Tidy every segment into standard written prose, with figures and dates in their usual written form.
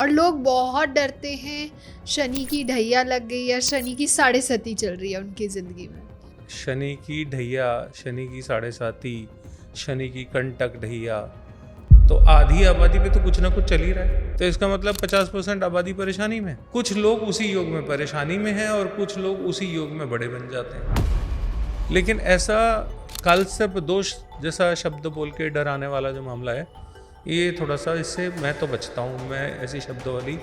और लोग बहुत डरते हैं शनि की ढैया लग गई या शनि की साढ़े सती चल रही है उनकी ज़िंदगी में। शनि की ढैया, शनि की साढ़े साती, शनि की कंटक ढैया, तो आधी आबादी पे तो कुछ ना कुछ चल ही रहा है। तो इसका मतलब 50% आबादी परेशानी में। कुछ लोग उसी योग में परेशानी में हैं और कुछ लोग उसी योग में बड़े बन जाते हैं। लेकिन ऐसा कालसर्प दोष जैसा शब्द बोल के डराने वाला जो मामला है, ये थोड़ा सा इससे मैं तो बचता हूँ। मैं ऐसी शब्दावली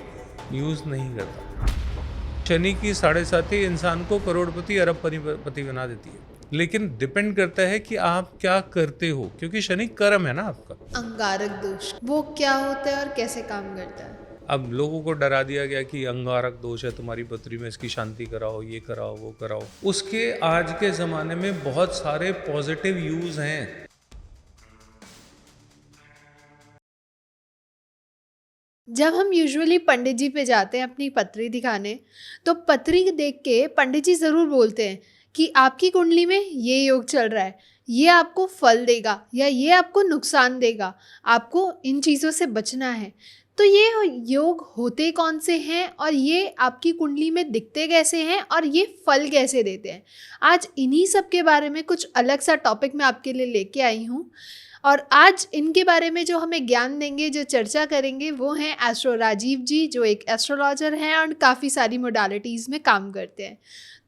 यूज़ नहीं करता। शनि की साढ़े साती इंसान को करोड़पति अरबपति बना देती है, लेकिन डिपेंड करता है कि आप क्या करते हो, क्योंकि शनि कर्म है ना आपका। अंगारक दोष वो क्या होता है और कैसे काम करता है? अब लोगों को डरा दिया गया कि अंगारक दोष है, तुम्हारी पत्री में इसकी शांति कराओ, ये कराओ, वो कराओ। उसके आज के ज़माने में बहुत सारे पॉजिटिव यूज़ हैं। जब हम यूजुअली पंडित जी पे जाते हैं अपनी पत्री दिखाने, तो पत्री देख के पंडित जी ज़रूर बोलते हैं कि आपकी कुंडली में ये योग चल रहा है, ये आपको फल देगा या ये आपको नुकसान देगा, आपको इन चीज़ों से बचना है। तो ये योग होते कौन से हैं और ये आपकी कुंडली में दिखते कैसे हैं और ये फल कैसे देते हैं? आज इन्हीं सब के बारे में कुछ अलग सा टॉपिक मैं आपके लिए लेके आई हूँ। और आज इनके बारे में जो हमें ज्ञान देंगे, जो चर्चा करेंगे, वो हैं एस्ट्रो राजीव जी, जो एक एस्ट्रोलॉजर हैं और काफ़ी सारी मोडालिटीज़ में काम करते हैं।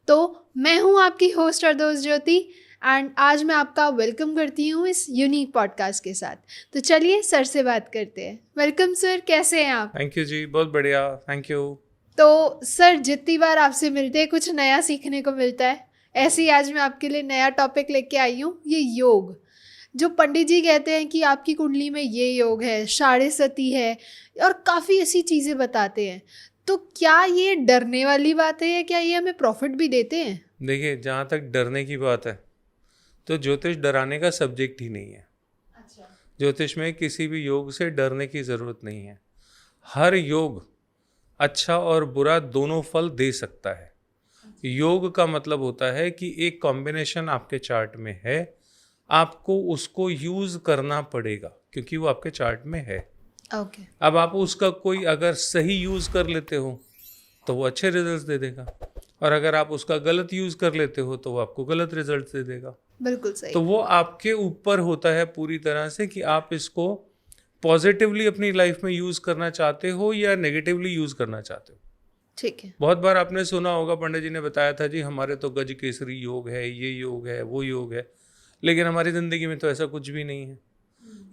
तो मैं हूँ आपकी होस्ट अर्दोस ज्योति एंड आज मैं आपका वेलकम करती हूँ इस यूनिक पॉडकास्ट के साथ। तो चलिए सर से बात करते हैं। वेलकम सर, कैसे हैं आप? थैंक यू जी, बहुत बढ़िया, थैंक यू। तो सर, जितनी बार आपसे मिलते हैं कुछ नया सीखने को मिलता है। ऐसे ही आज मैं आपके लिए नया टॉपिक लेके आई हूँ, ये योग। जो पंडित जी कहते हैं कि आपकी कुंडली में ये योग है, साढ़े सती है और काफ़ी ऐसी चीज़ें बताते हैं। तो क्या ये डरने वाली बात है या क्या ये हमें प्रॉफिट भी देते हैं? देखिए, जहाँ तक डरने की बात है तो ज्योतिष डराने का सब्जेक्ट ही नहीं है। अच्छा। ज्योतिष में किसी भी योग से डरने की ज़रूरत नहीं है। हर योग अच्छा और बुरा दोनों फल दे सकता है। योग का मतलब होता है कि एक कॉम्बिनेशन आपके चार्ट में है, आपको उसको यूज़ करना पड़ेगा क्योंकि वो आपके चार्ट में है। ओके। अब आप उसका कोई अगर सही यूज़ कर लेते हो तो वो अच्छे रिजल्ट्स दे देगा, और अगर आप उसका गलत यूज़ कर लेते हो तो वो आपको गलत रिजल्ट्स दे देगा। बिल्कुल सही। तो वो आपके ऊपर होता है पूरी तरह से कि आप इसको पॉजिटिवली अपनी लाइफ में यूज़ करना चाहते हो या नेगेटिवली यूज़ करना चाहते हो। ठीक है। बहुत बार आपने सुना होगा, पंडित जी ने बताया था जी हमारे तो गज केसरी योग है, ये योग है, वो योग है, लेकिन हमारी ज़िंदगी में तो ऐसा कुछ भी नहीं है।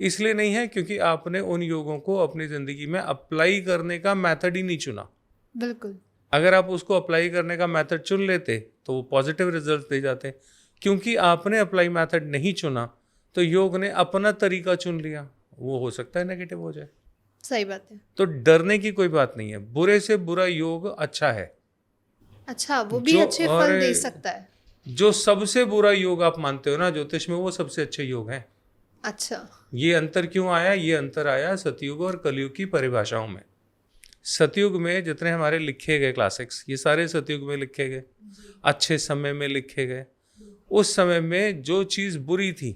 इसलिए नहीं है क्योंकि आपने उन योगों को अपनी ज़िंदगी में अप्लाई करने का मेथड ही नहीं चुना। बिल्कुल। अगर आप उसको अप्लाई करने का मेथड चुन लेते तो वो पॉजिटिव रिजल्ट दे जाते। क्योंकि आपने अप्लाई मेथड नहीं चुना तो योग ने अपना तरीका चुन लिया, वो हो सकता है नेगेटिव हो जाए। सही बात है। तो डरने की कोई बात नहीं है। बुरे से बुरा योग अच्छा है। अच्छा, वो भी जो अच्छे फल दे सकता है। जो सबसे बुरा योग आप मानते हो ना ज्योतिष में, वो सबसे अच्छे योग हैं। अच्छा। ये अंतर क्यों आया? ये अंतर आया सतयुग और कलयुग की परिभाषाओं में। सतयुग में जितने हमारे लिखे गए क्लासिक्स, ये सारे सतयुग में लिखे गए, अच्छे समय में लिखे गए। उस समय में जो चीज़ बुरी थी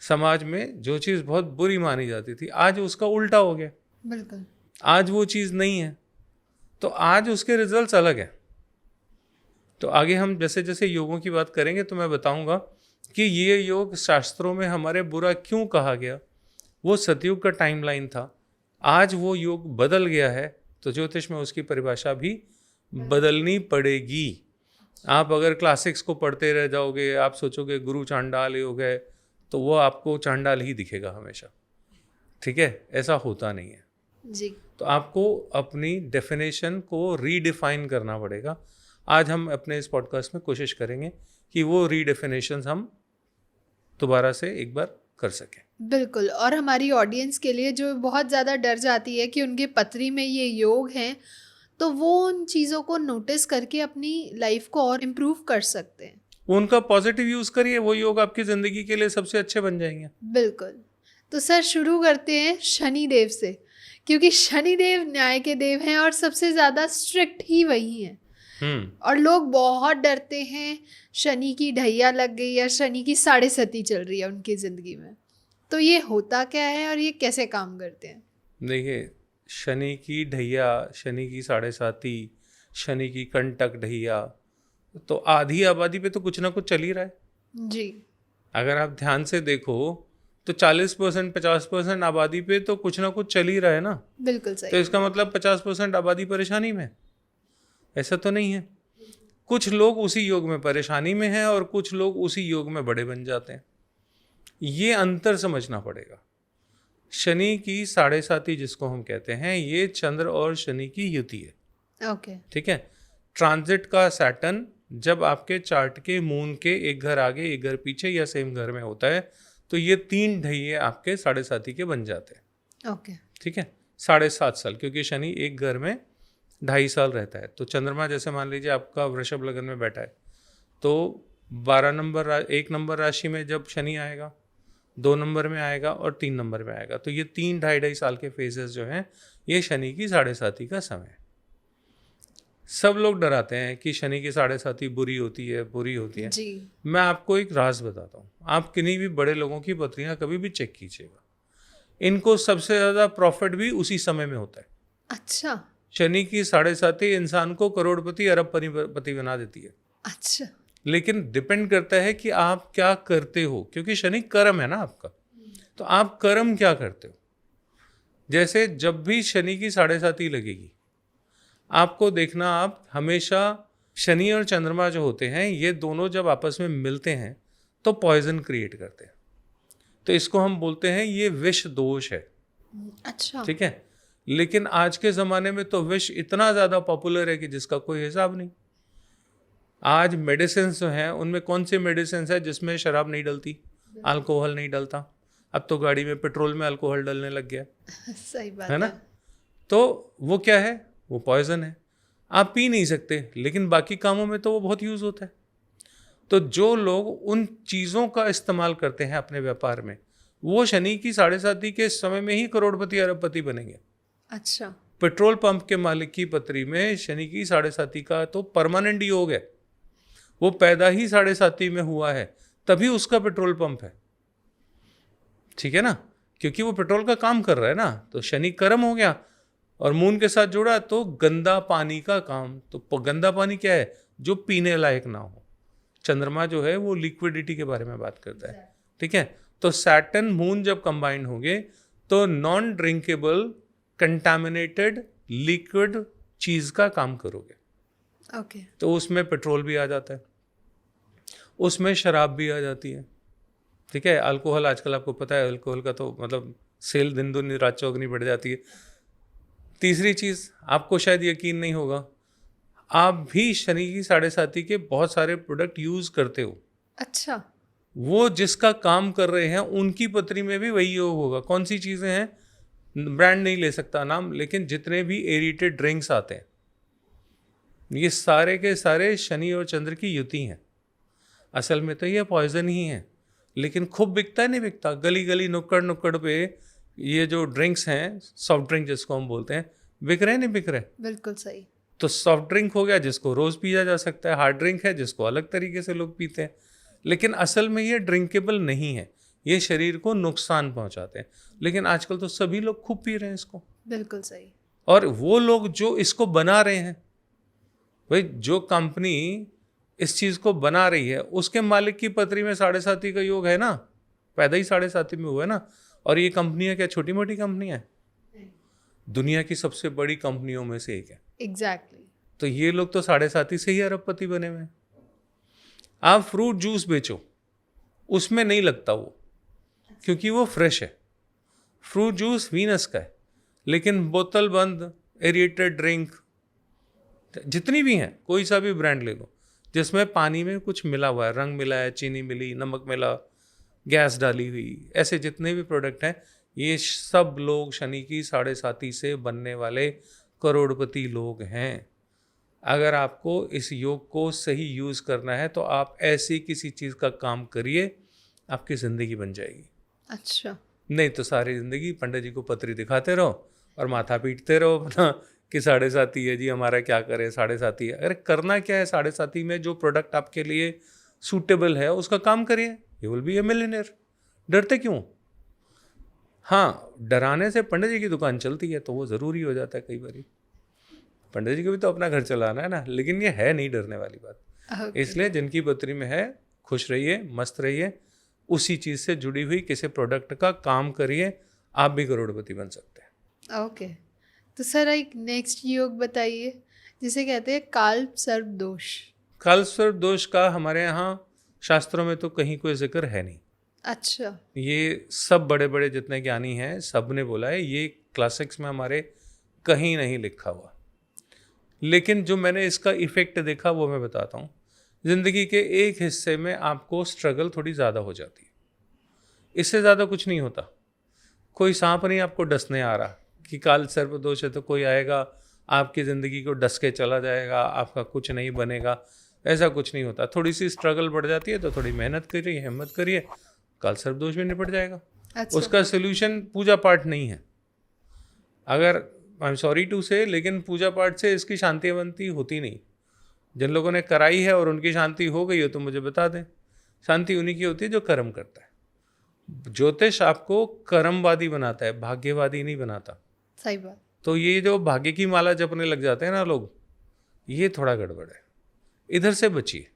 समाज में, जो चीज़ बहुत बुरी मानी जाती थी, आज उसका उल्टा हो गया। बिल्कुल। आज वो चीज़ नहीं है, तो आज उसके रिजल्ट्स अलग हैं। तो आगे हम जैसे जैसे योगों की बात करेंगे तो मैं बताऊंगा कि ये योग शास्त्रों में हमारे बुरा क्यों कहा गया। वो सतयुग का टाइमलाइन था, आज वो योग बदल गया है, तो ज्योतिष में उसकी परिभाषा भी बदलनी पड़ेगी। आप अगर क्लासिक्स को पढ़ते रह जाओगे, आप सोचोगे गुरु चांडाल योग है, तो वो आपको चांडाल ही दिखेगा हमेशा। ठीक है, ऐसा होता नहीं है जी। तो आपको अपनी डेफिनेशन को रीडिफाइन करना पड़ेगा। आज हम अपने इस पॉडकास्ट में कोशिश करेंगे कि वो रीडेफिनेशंस हम दोबारा से एक बार कर सकें। बिल्कुल। और हमारी ऑडियंस के लिए जो बहुत ज़्यादा डर जाती है कि उनके पत्री में ये योग हैं, तो वो उन चीज़ों को नोटिस करके अपनी लाइफ को और इम्प्रूव कर सकते हैं। उनका पॉजिटिव यूज़ करिए, वो योग आपकी ज़िंदगी के लिए सबसे अच्छे बन जाएंगे। बिल्कुल। तो सर, शुरू करते हैं शनि देव से, क्योंकि शनि देव न्याय के देव हैं और सबसे ज़्यादा स्ट्रिक्ट ही वही हैं। और लोग बहुत डरते हैं शनि की ढैया लग गई या शनि की साढ़े सती चल रही है उनकी ज़िंदगी में। तो ये होता क्या है और ये कैसे काम करते हैं? देखिए, शनि की ढैया, शनि की साढ़े साती, शनि की कंटक ढैया, तो आधी आबादी पे तो कुछ ना कुछ चल ही रहा है। जी। अगर आप ध्यान से देखो तो 40% 50% आबादी पे तो कुछ ना कुछ चल ही रहा है ना। बिल्कुल तो सही। इसका मतलब 50% आबादी परेशानी में है? ऐसा तो नहीं है। कुछ लोग उसी योग में परेशानी में हैं और कुछ लोग उसी योग में बड़े बन जाते हैं। ये अंतर समझना पड़ेगा। शनि की साढ़े साती जिसको हम कहते हैं, ये चंद्र और शनि की युति है। ओके। ठीक है। ट्रांजिट का सैटर्न जब आपके चार्ट के मून के एक घर आगे एक घर पीछे या सेम घर में होता है तो ये 3 ढैये आपके साढ़े साती के बन जाते हैं। ओके। ठीक है। 7.5 साल, क्योंकि शनि एक घर में 2.5 साल रहता है। तो चंद्रमा जैसे मान लीजिए आपका वृषभ लगन में बैठा है, तो 12 नंबर 1 नंबर राशि में जब शनि आएगा, 2 नंबर में आएगा और 3 नंबर में आएगा, तो ये 3 2.5 साल के फेजेस जो हैं, ये शनि की साढ़े साती का समय है। सब लोग डराते हैं कि शनि की साढ़े साती बुरी होती है, बुरी होती है। जी। मैं आपको एक राज बताता हूँ। आप किन्हीं भी बड़े लोगों की पत्रियां कभी भी चेक कीजिएगा, इनको सबसे ज़्यादा प्रॉफिट भी उसी समय में होता है। अच्छा। शनि की साढ़े साती इंसान को करोड़पति अरबपति बना देती है। अच्छा। लेकिन डिपेंड करता है कि आप क्या करते हो, क्योंकि शनि कर्म है ना आपका। तो आप कर्म क्या करते हो? जैसे जब भी शनि की साढ़े साती लगेगी, आपको देखना, आप हमेशा शनि और चंद्रमा जो होते हैं, ये दोनों जब आपस में मिलते हैं तो पॉइजन क्रिएट करते हैं। तो इसको हम बोलते हैं ये विष दोष है। अच्छा। ठीक है। लेकिन आज के ज़माने में तो विष इतना ज़्यादा पॉपुलर है कि जिसका कोई हिसाब नहीं। आज मेडिसिन जो हैं, उनमें कौन सी मेडिसिन है जिसमें शराब नहीं डलती, अल्कोहल नहीं डलता? अब तो गाड़ी में पेट्रोल में अल्कोहल डलने लग गया सही बात है ना। तो वो क्या है? वो पॉइजन है। आप पी नहीं सकते, लेकिन बाकी कामों में तो वो बहुत यूज़ होता है। तो जो लोग उन चीज़ों का इस्तेमाल करते हैं अपने व्यापार में, वो शनि की साढ़े साती के समय में ही करोड़पति अरबपति बनेंगे। अच्छा। पेट्रोल पंप के मालिक की पत्री में शनि की साढ़े साती का तो परमानेंट योग है। वो पैदा ही साढ़े साती में हुआ है, तभी उसका पेट्रोल पंप है। ठीक है ना, क्योंकि वो पेट्रोल का काम कर रहा है ना। तो शनि कर्म हो गया और मून के साथ जुड़ा तो गंदा पानी का काम। तो गंदा पानी क्या है? जो पीने लायक ना हो। चंद्रमा जो है वो लिक्विडिटी के बारे में बात करता है। ठीक है। तो सैटर्न मून जब कंबाइंड होंगे तो नॉन ड्रिंकेबल कंटामिनेटेड लिक्विड चीज का काम करोगे। ओके। तो उसमें पेट्रोल भी आ जाता है, उसमें शराब भी आ जाती है। ठीक है। अल्कोहल आजकल आपको पता है, अल्कोहल का तो मतलब सेल दिन दुनी रात चौगनी बढ़ जाती है। तीसरी चीज़ आपको शायद यकीन नहीं होगा, आप भी शनि की साढ़े साती के बहुत सारे प्रोडक्ट यूज़ करते हो। अच्छा। वो जिसका काम कर रहे हैं उनकी पत्री में भी वही योग होगा। कौन सी चीज़ें हैं? ब्रांड नहीं ले सकता नाम, लेकिन जितने भी एरिटेड ड्रिंक्स आते हैं, ये सारे के सारे शनि और चंद्र की युति हैं। असल में तो ये पॉइजन ही है, लेकिन खूब बिकता है नहीं बिकता? गली गली नुक्कड़ नुक्कड़ पे ये जो ड्रिंक्स हैं, सॉफ्ट ड्रिंक जिसको हम बोलते हैं, बिक रहे नहीं बिक रहे? बिल्कुल सही। तो सॉफ्ट ड्रिंक हो गया जिसको रोज़ पिया जा सकता है, हार्ड ड्रिंक है जिसको अलग तरीके से लोग पीते हैं। लेकिन असल में ये ड्रिंकेबल नहीं है, ये शरीर को नुकसान पहुंचाते हैं। लेकिन आजकल तो सभी लोग खूब पी रहे हैं इसको। बिल्कुल सही। और वो लोग जो इसको बना रहे हैं, भाई जो कंपनी इस चीज़ को बना रही है उसके मालिक की पत्री में साढ़े साती का योग है ना, पैदा ही साढ़े साती में हुआ है ना। और ये कंपनियां क्या छोटी मोटी कंपनियां हैं? दुनिया की सबसे बड़ी कंपनियों में से एक है। एग्जैक्टली। तो ये लोग तो साढ़े साती से ही अरबपति बने हुए हैं। आप फ्रूट जूस बेचो, उसमें नहीं लगता वो, क्योंकि वो फ्रेश है। फ्रूट जूस वीनस का है, लेकिन बोतल बंद एरिएटेड ड्रिंक जितनी भी हैं, कोई सा भी ब्रांड ले लो जिसमें पानी में कुछ मिला हुआ है, रंग मिला है, चीनी मिली, नमक मिला, गैस डाली हुई, ऐसे जितने भी प्रोडक्ट हैं, ये सब लोग शनि की साढ़े साती से बनने वाले करोड़पति लोग हैं। अगर आपको इस योग को सही यूज़ करना है तो आप ऐसी किसी चीज़ का काम करिए, आपकी ज़िंदगी बन जाएगी। अच्छा। नहीं तो सारी ज़िंदगी पंडित जी को पत्री दिखाते रहो और माथा पीटते रहो अपना कि साढ़े साती है जी, हमारा क्या करे, साढ़े साती है। अरे करना क्या है? साढ़े साती में जो प्रोडक्ट आपके लिए सूटेबल है उसका काम करिए, you will be A millionaire. डरते क्यों? हाँ, डराने से पंडित जी की दुकान चलती है तो वो ज़रूरी हो जाता है कई बार। पंडित जी को भी तो अपना घर चलाना है ना, लेकिन ये है नहीं डरने वाली बात। ओके। इसलिए जिनकी पत्री में है, खुश रहिए, मस्त रहिए, उसी चीज़ से जुड़ी हुई किसी प्रोडक्ट का काम करिए, आप भी करोड़पति बन सकते हैं। ओके, तो सर एक नेक्स्ट योग बताइए जिसे कहते हैं काल सर्प दोष। काल सर्प दोष का हमारे यहाँ शास्त्रों में तो कहीं कोई जिक्र है नहीं। अच्छा। ये सब बड़े बड़े जितने ज्ञानी हैं सब ने बोला है, ये क्लासिक्स में हमारे कहीं नहीं लिखा हुआ। लेकिन जो मैंने इसका इफेक्ट देखा वो मैं बताता हूँ। ज़िंदगी के एक हिस्से में आपको स्ट्रगल थोड़ी ज़्यादा हो जाती है, इससे ज़्यादा कुछ नहीं होता। कोई सांप नहीं आपको डसने आ रहा कि काल सर्प दोष है तो कोई आएगा आपकी ज़िंदगी को डस के चला जाएगा, आपका कुछ नहीं बनेगा, ऐसा कुछ नहीं होता। थोड़ी सी स्ट्रगल बढ़ जाती है तो थोड़ी मेहनत करिए, हिम्मत करिए, काल सर्प दोष भी निपट जाएगा। अच्छा। उसका सोल्यूशन पूजा पाठ नहीं है। अगर आई एम सॉरी टू से, लेकिन पूजा पाठ से इसकी शांति अवंती होती नहीं। जिन लोगों ने कराई है और उनकी शांति हो गई हो तो मुझे बता दें। शांति उन्हीं की होती है जो कर्म करता है। ज्योतिष आपको कर्मवादी बनाता है, भाग्यवादी नहीं बनाता। सही बात। तो ये जो भाग्य की माला जपने लग जाते हैं ना लोग, ये थोड़ा गड़बड़ है। इधर से बचिए,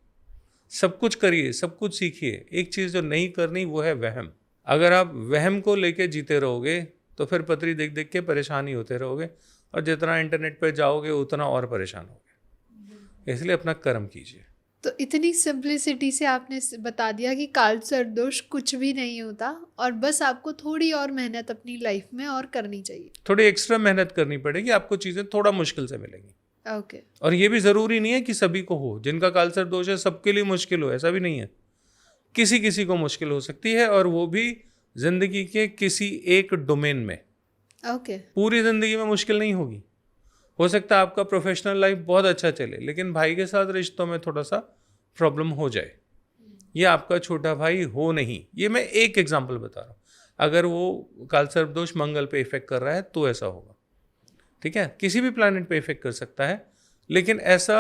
सब कुछ करिए, सब कुछ सीखिए। एक चीज़ जो नहीं करनी वो है वहम। अगर आप वहम को लेके जीते रहोगे तो फिर पत्री देख देख के परेशान ही होते रहोगे, और जितना इंटरनेट पे जाओगे उतना और परेशान होगे। इसलिए अपना कर्म कीजिए। तो इतनी सिंप्लिसिटी से आपने बता दिया कि काल सर्प दोष कुछ भी नहीं होता और बस आपको थोड़ी और मेहनत अपनी लाइफ में और करनी चाहिए। थोड़ी एक्स्ट्रा मेहनत करनी पड़ेगी, आपको चीज़ें थोड़ा मुश्किल से मिलेंगी। ओके। और ये भी ज़रूरी नहीं है कि सभी को हो। जिनका काल सर्प दोष है सबके लिए मुश्किल हो, ऐसा भी नहीं है। किसी किसी को मुश्किल हो सकती है, और वो भी जिंदगी के किसी एक डोमेन में। ओके। पूरी जिंदगी में मुश्किल नहीं होगी। हो सकता है आपका प्रोफेशनल लाइफ बहुत अच्छा चले, लेकिन भाई के साथ रिश्तों में थोड़ा सा प्रॉब्लम हो जाए। ये आपका छोटा भाई हो नहीं, ये मैं एक एग्जांपल बता रहा हूँ। अगर वो काल सर्प दोष मंगल पे इफेक्ट कर रहा है तो ऐसा होगा, ठीक है। किसी भी प्लैनेट पे इफेक्ट कर सकता है, लेकिन ऐसा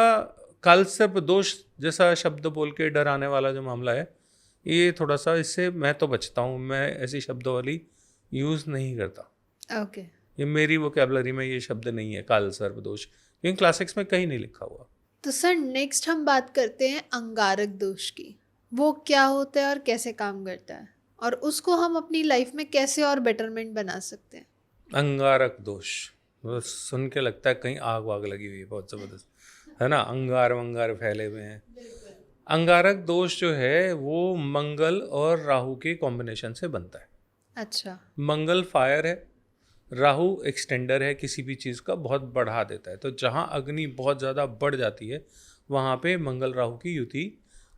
काल सर्प दोष जैसा शब्द बोल के डराने वाला जो मामला है, ये थोड़ा सा, इससे मैं तो बचता हूँ। मैं ऐसी शब्दावली यूज़ नहीं करता। ओके। ये मेरी वोकैबुलरी में ये शब्द नहीं है काल सर्प दोष, क्योंकि क्लासिक्स में कहीं नहीं लिखा हुआ। तो सर नेक्स्ट हम बात करते हैं अंगारक दोष की। वो क्या होता है और कैसे काम करता है, और उसको हम अपनी लाइफ में कैसे और बेटरमेंट बना सकते हैं? अंगारक दोष, बस सुन के लगता है कहीं आग वाग लगी हुई है, बहुत ज़बरदस्त है ना। अंगार वंगार फैले हुए हैं। अंगारक दोष जो है वो मंगल और राहु के कॉम्बिनेशन से बनता है। अच्छा। मंगल फायर है, राहु एक्सटेंडर है, किसी भी चीज़ का बहुत बढ़ा देता है। तो जहाँ अग्नि बहुत ज़्यादा बढ़ जाती है वहाँ पे मंगल राहु की युति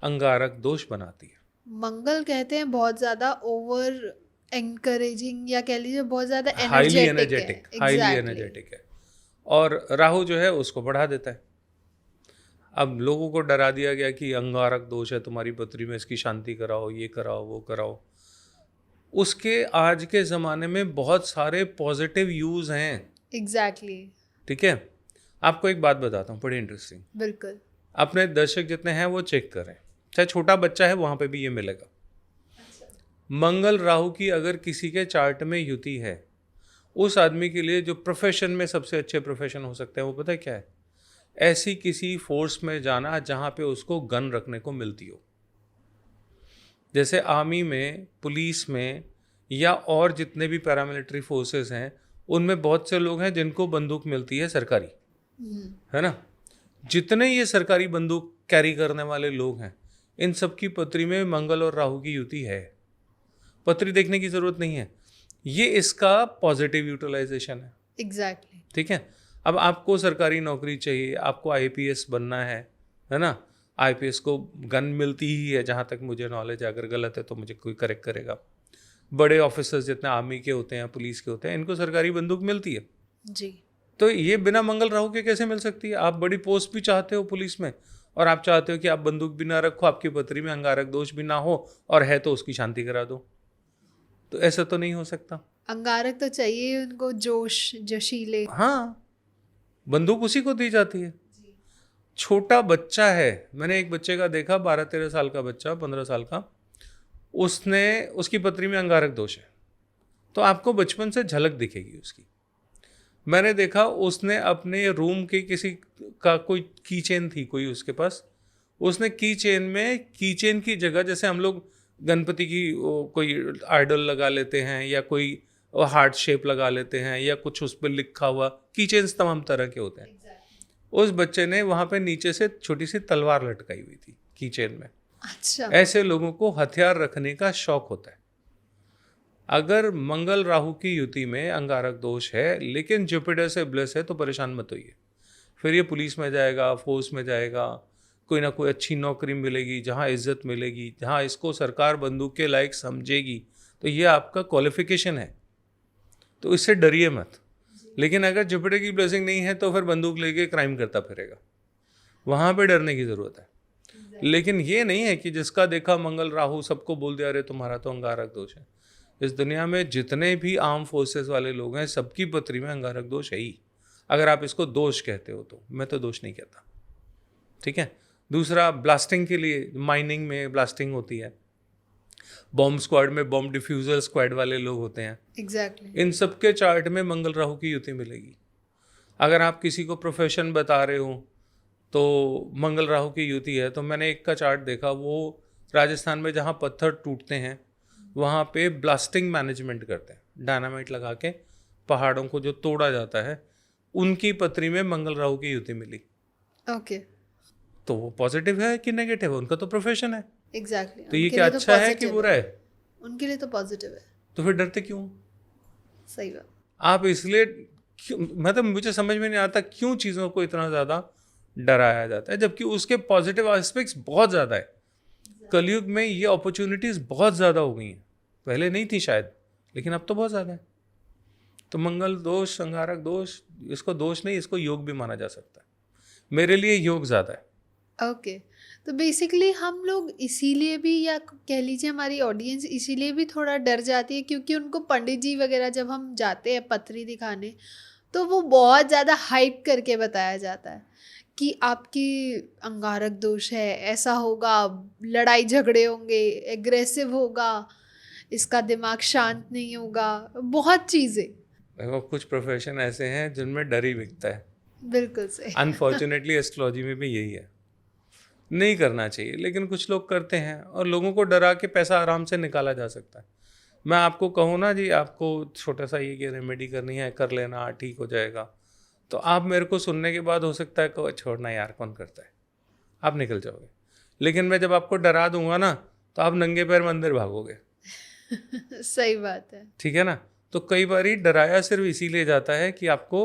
अंगारक दोष बनाती है। मंगल कहते हैं बहुत ज़्यादा ओवर एनकरेजिंग, या कह लीजिए बहुत ज़्यादा हाईली एनर्जेटिक है। Highly Exactly. एनर्जेटिक है। और राहु जो है उसको बढ़ा देता है। अब लोगों को डरा दिया गया कि अंगारक दोष है, तुम्हारी पत्री में इसकी शांति कराओ, ये कराओ, वो कराओ। उसके आज के ज़माने में बहुत सारे पॉजिटिव यूज़ हैं। एग्जैक्टली। ठीक है, आपको एक बात बताता हूँ बड़ी इंटरेस्टिंग। बिल्कुल। अपने दर्शक जितने हैं वो चेक करें, चाहे छोटा बच्चा है वहाँ पे भी ये मिलेगा। मंगल राहु की अगर किसी के चार्ट में युति है, उस आदमी के लिए जो प्रोफेशन में सबसे अच्छे प्रोफेशन हो सकते हैं वो पता है क्या है? ऐसी किसी फोर्स में जाना जहाँ पे उसको गन रखने को मिलती हो। जैसे आर्मी में, पुलिस में, या और जितने भी पैरामिलिट्री फोर्सेस हैं उनमें बहुत से लोग हैं जिनको बंदूक मिलती है सरकारी, है ना। जितने ये सरकारी बंदूक कैरी करने वाले लोग हैं, इन सब की पत्री में मंगल और राहु की युति है। पत्री देखने की जरूरत नहीं है, ये इसका पॉजिटिव यूटिलाइजेशन है। एग्जैक्टली। ठीक है। अब आपको सरकारी नौकरी चाहिए, आपको आईपीएस बनना है ना। आईपीएस को गन मिलती ही है जहाँ तक मुझे नॉलेज है, अगर गलत है तो मुझे कोई करेक्ट करेगा। बड़े ऑफिसर्स जितने आर्मी के होते हैं, पुलिस के होते हैं, इनको सरकारी बंदूक मिलती है जी। तो ये बिना मंगल राहु के कैसे मिल सकती है? आप बड़ी पोस्ट भी चाहते हो पुलिस में, और आप चाहते हो कि आप बंदूक भी ना रखो, आपकी पत्री में अंगारक दोष भी ना हो, और है तो उसकी शांति करा दो। तो ऐसा तो नहीं हो सकता। अंगारक तो चाहिए उनको, जोश, जोशीले। हाँ, बंदूक उसी को दी जाती है। छोटा बच्चा है, मैंने एक बच्चे का देखा, 12-13 साल का बच्चा, 15 साल का, उसकी पत्री में अंगारक दोष है। तो आपको बचपन से झलक दिखेगी उसकी। मैंने देखा उसने अपने रूम के किसी का कोई की चेन थी कोई उसके पास, उसने की चेन में की चेन की जगह, जैसे हम लोग गणपति की कोई आइडल लगा लेते हैं या कोई हार्ट शेप लगा लेते हैं या कुछ उस पर लिखा हुआ, की चेन्स तमाम तरह के होते हैं। उस बच्चे ने वहाँ पे नीचे से छोटी सी तलवार लटकाई हुई थी की चेन में। अच्छा। ऐसे लोगों को हथियार रखने का शौक होता है। अगर मंगल राहु की युति में अंगारक दोष है लेकिन जुपिटर से ब्लेस है तो परेशान मत होइए। फिर ये पुलिस में जाएगा, फोर्स में जाएगा, कोई ना कोई अच्छी नौकरी मिलेगी जहाँ इज्जत मिलेगी, जहाँ इसको सरकार बंदूक के लायक समझेगी, तो ये आपका क्वालिफिकेशन है, तो इससे डरिए मत। लेकिन अगर जुपिटर की ब्लेसिंग नहीं है तो फिर बंदूक लेके क्राइम करता फिरेगा, वहाँ पे डरने की ज़रूरत है। लेकिन ये नहीं है कि जिसका देखा मंगल राहु सबको बोल दिया अरे तुम्हारा तो अंगारक दोष है। इस दुनिया में जितने भी आर्म फोर्सेस वाले लोग हैं सबकी पत्री में अंगारक दोष है ही। अगर आप इसको दोष कहते हो तो, मैं तो दोष नहीं कहता, ठीक है। दूसरा, ब्लास्टिंग के लिए माइनिंग में ब्लास्टिंग होती है, बॉम्ब स्क्वाड में बॉम्ब डिफ्यूजर स्क्वाड वाले लोग होते हैं। एग्जैक्टली। इन सबके चार्ट में मंगल राहु की युति मिलेगी। अगर आप किसी को प्रोफेशन बता रहे हो तो मंगल राहु की युति है, तो मैंने एक का चार्ट देखा, वो राजस्थान में जहाँ पत्थर टूटते हैं वहाँ पे ब्लास्टिंग मैनेजमेंट करते हैं, डायनामाइट लगा के पहाड़ों को जो तोड़ा जाता है, उनकी पत्री में मंगल राहु की युति मिली। ओके। तो वो पॉजिटिव है कि नेगेटिव है, उनका तो प्रोफेशन है। एग्जैक्टली। तो ये क्या अच्छा है कि बुरा है? उनके लिए तो पॉजिटिव है। तो फिर डरते क्यों? सही बात। आप इसलिए मतलब मुझे समझ में नहीं आता क्यों चीज़ों को इतना ज़्यादा डराया जाता है, जबकि उसके पॉजिटिव एस्पेक्ट्स बहुत ज़्यादा है। कलयुग में ये अपॉर्चुनिटीज़ बहुत ज़्यादा हो गई हैं, पहले नहीं थी शायद, लेकिन अब तो बहुत ज़्यादा है। तो मंगल दोष, अंगारक दोष, इसको दोष नहीं, इसको योग भी माना जा सकता है। मेरे लिए योग ज़्यादा है। ओके। तो बेसिकली हम लोग इसीलिए भी, या कह लीजिए हमारी ऑडियंस इसीलिए भी थोड़ा डर जाती है क्योंकि उनको पंडित जी वगैरह जब हम जाते हैं पत्री दिखाने तो वो बहुत ज़्यादा हाइप करके बताया जाता है कि आपकी अंगारक दोष है, ऐसा होगा, लड़ाई झगड़े होंगे, एग्रेसिव होगा, इसका दिमाग शांत नहीं होगा, बहुत चीज़ें। देखो कुछ प्रोफेशन ऐसे हैं जिनमें डर ही बिकता है। बिल्कुल सही। अनफॉर्चुनेटली एस्ट्रोलॉजी में भी यही है। नहीं करना चाहिए, लेकिन कुछ लोग करते हैं और लोगों को डरा के पैसा आराम से निकाला जा सकता है। मैं आपको कहूँ ना जी, आपको छोटा सा ये रेमेडी करनी है, कर लेना, ठीक हो जाएगा, तो आप मेरे को सुनने के बाद हो सकता है कि छोड़ना यार कौन करता है, आप निकल जाओगे। लेकिन मैं जब आपको डरा दूंगा ना तो आप नंगे पैर मंदिर भागोगे। सही बात है। ठीक है ना। तो कई बार डराया सिर्फ इसीलिए जाता है कि आपको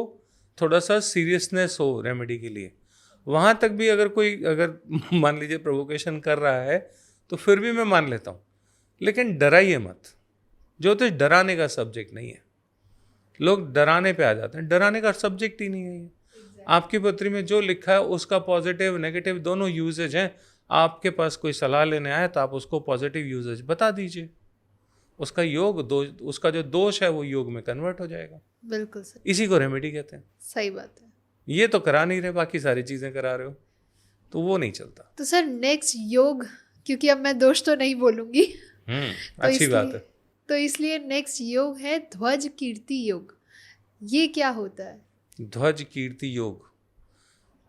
थोड़ा सा सीरियसनेस हो रेमेडी के लिए। वहाँ तक भी अगर कोई मान लीजिए प्रोवोकेशन कर रहा है तो फिर भी मैं मान लेता हूँ, लेकिन डराइए मत। ज्योतिष डराने का सब्जेक्ट नहीं है। लोग डराने पे आ जाते हैं, डराने का सब्जेक्ट ही नहीं है ये। आपकी पत्री में जो लिखा है उसका पॉजिटिव नेगेटिव दोनों यूजेज हैं। आपके पास कोई सलाह लेने आए तो आप उसको पॉजिटिव यूजेज बता दीजिए, उसका योग दोष, उसका जो दोष है वो योग में कन्वर्ट हो जाएगा। बिल्कुल सही। इसी को रेमेडी कहते हैं। सही बात है। ये तो करा नहीं रहे, बाकी सारी चीजें करा रहे हो, तो वो नहीं चलता। तो सर नेक्स्ट योग, क्योंकि अब मैं दोष तो नहीं बोलूंगी तो अच्छी बात है। तो इसलिए नेक्स्ट योग है ध्वज कीर्ति योग। ये क्या होता है? ध्वज कीर्ति योग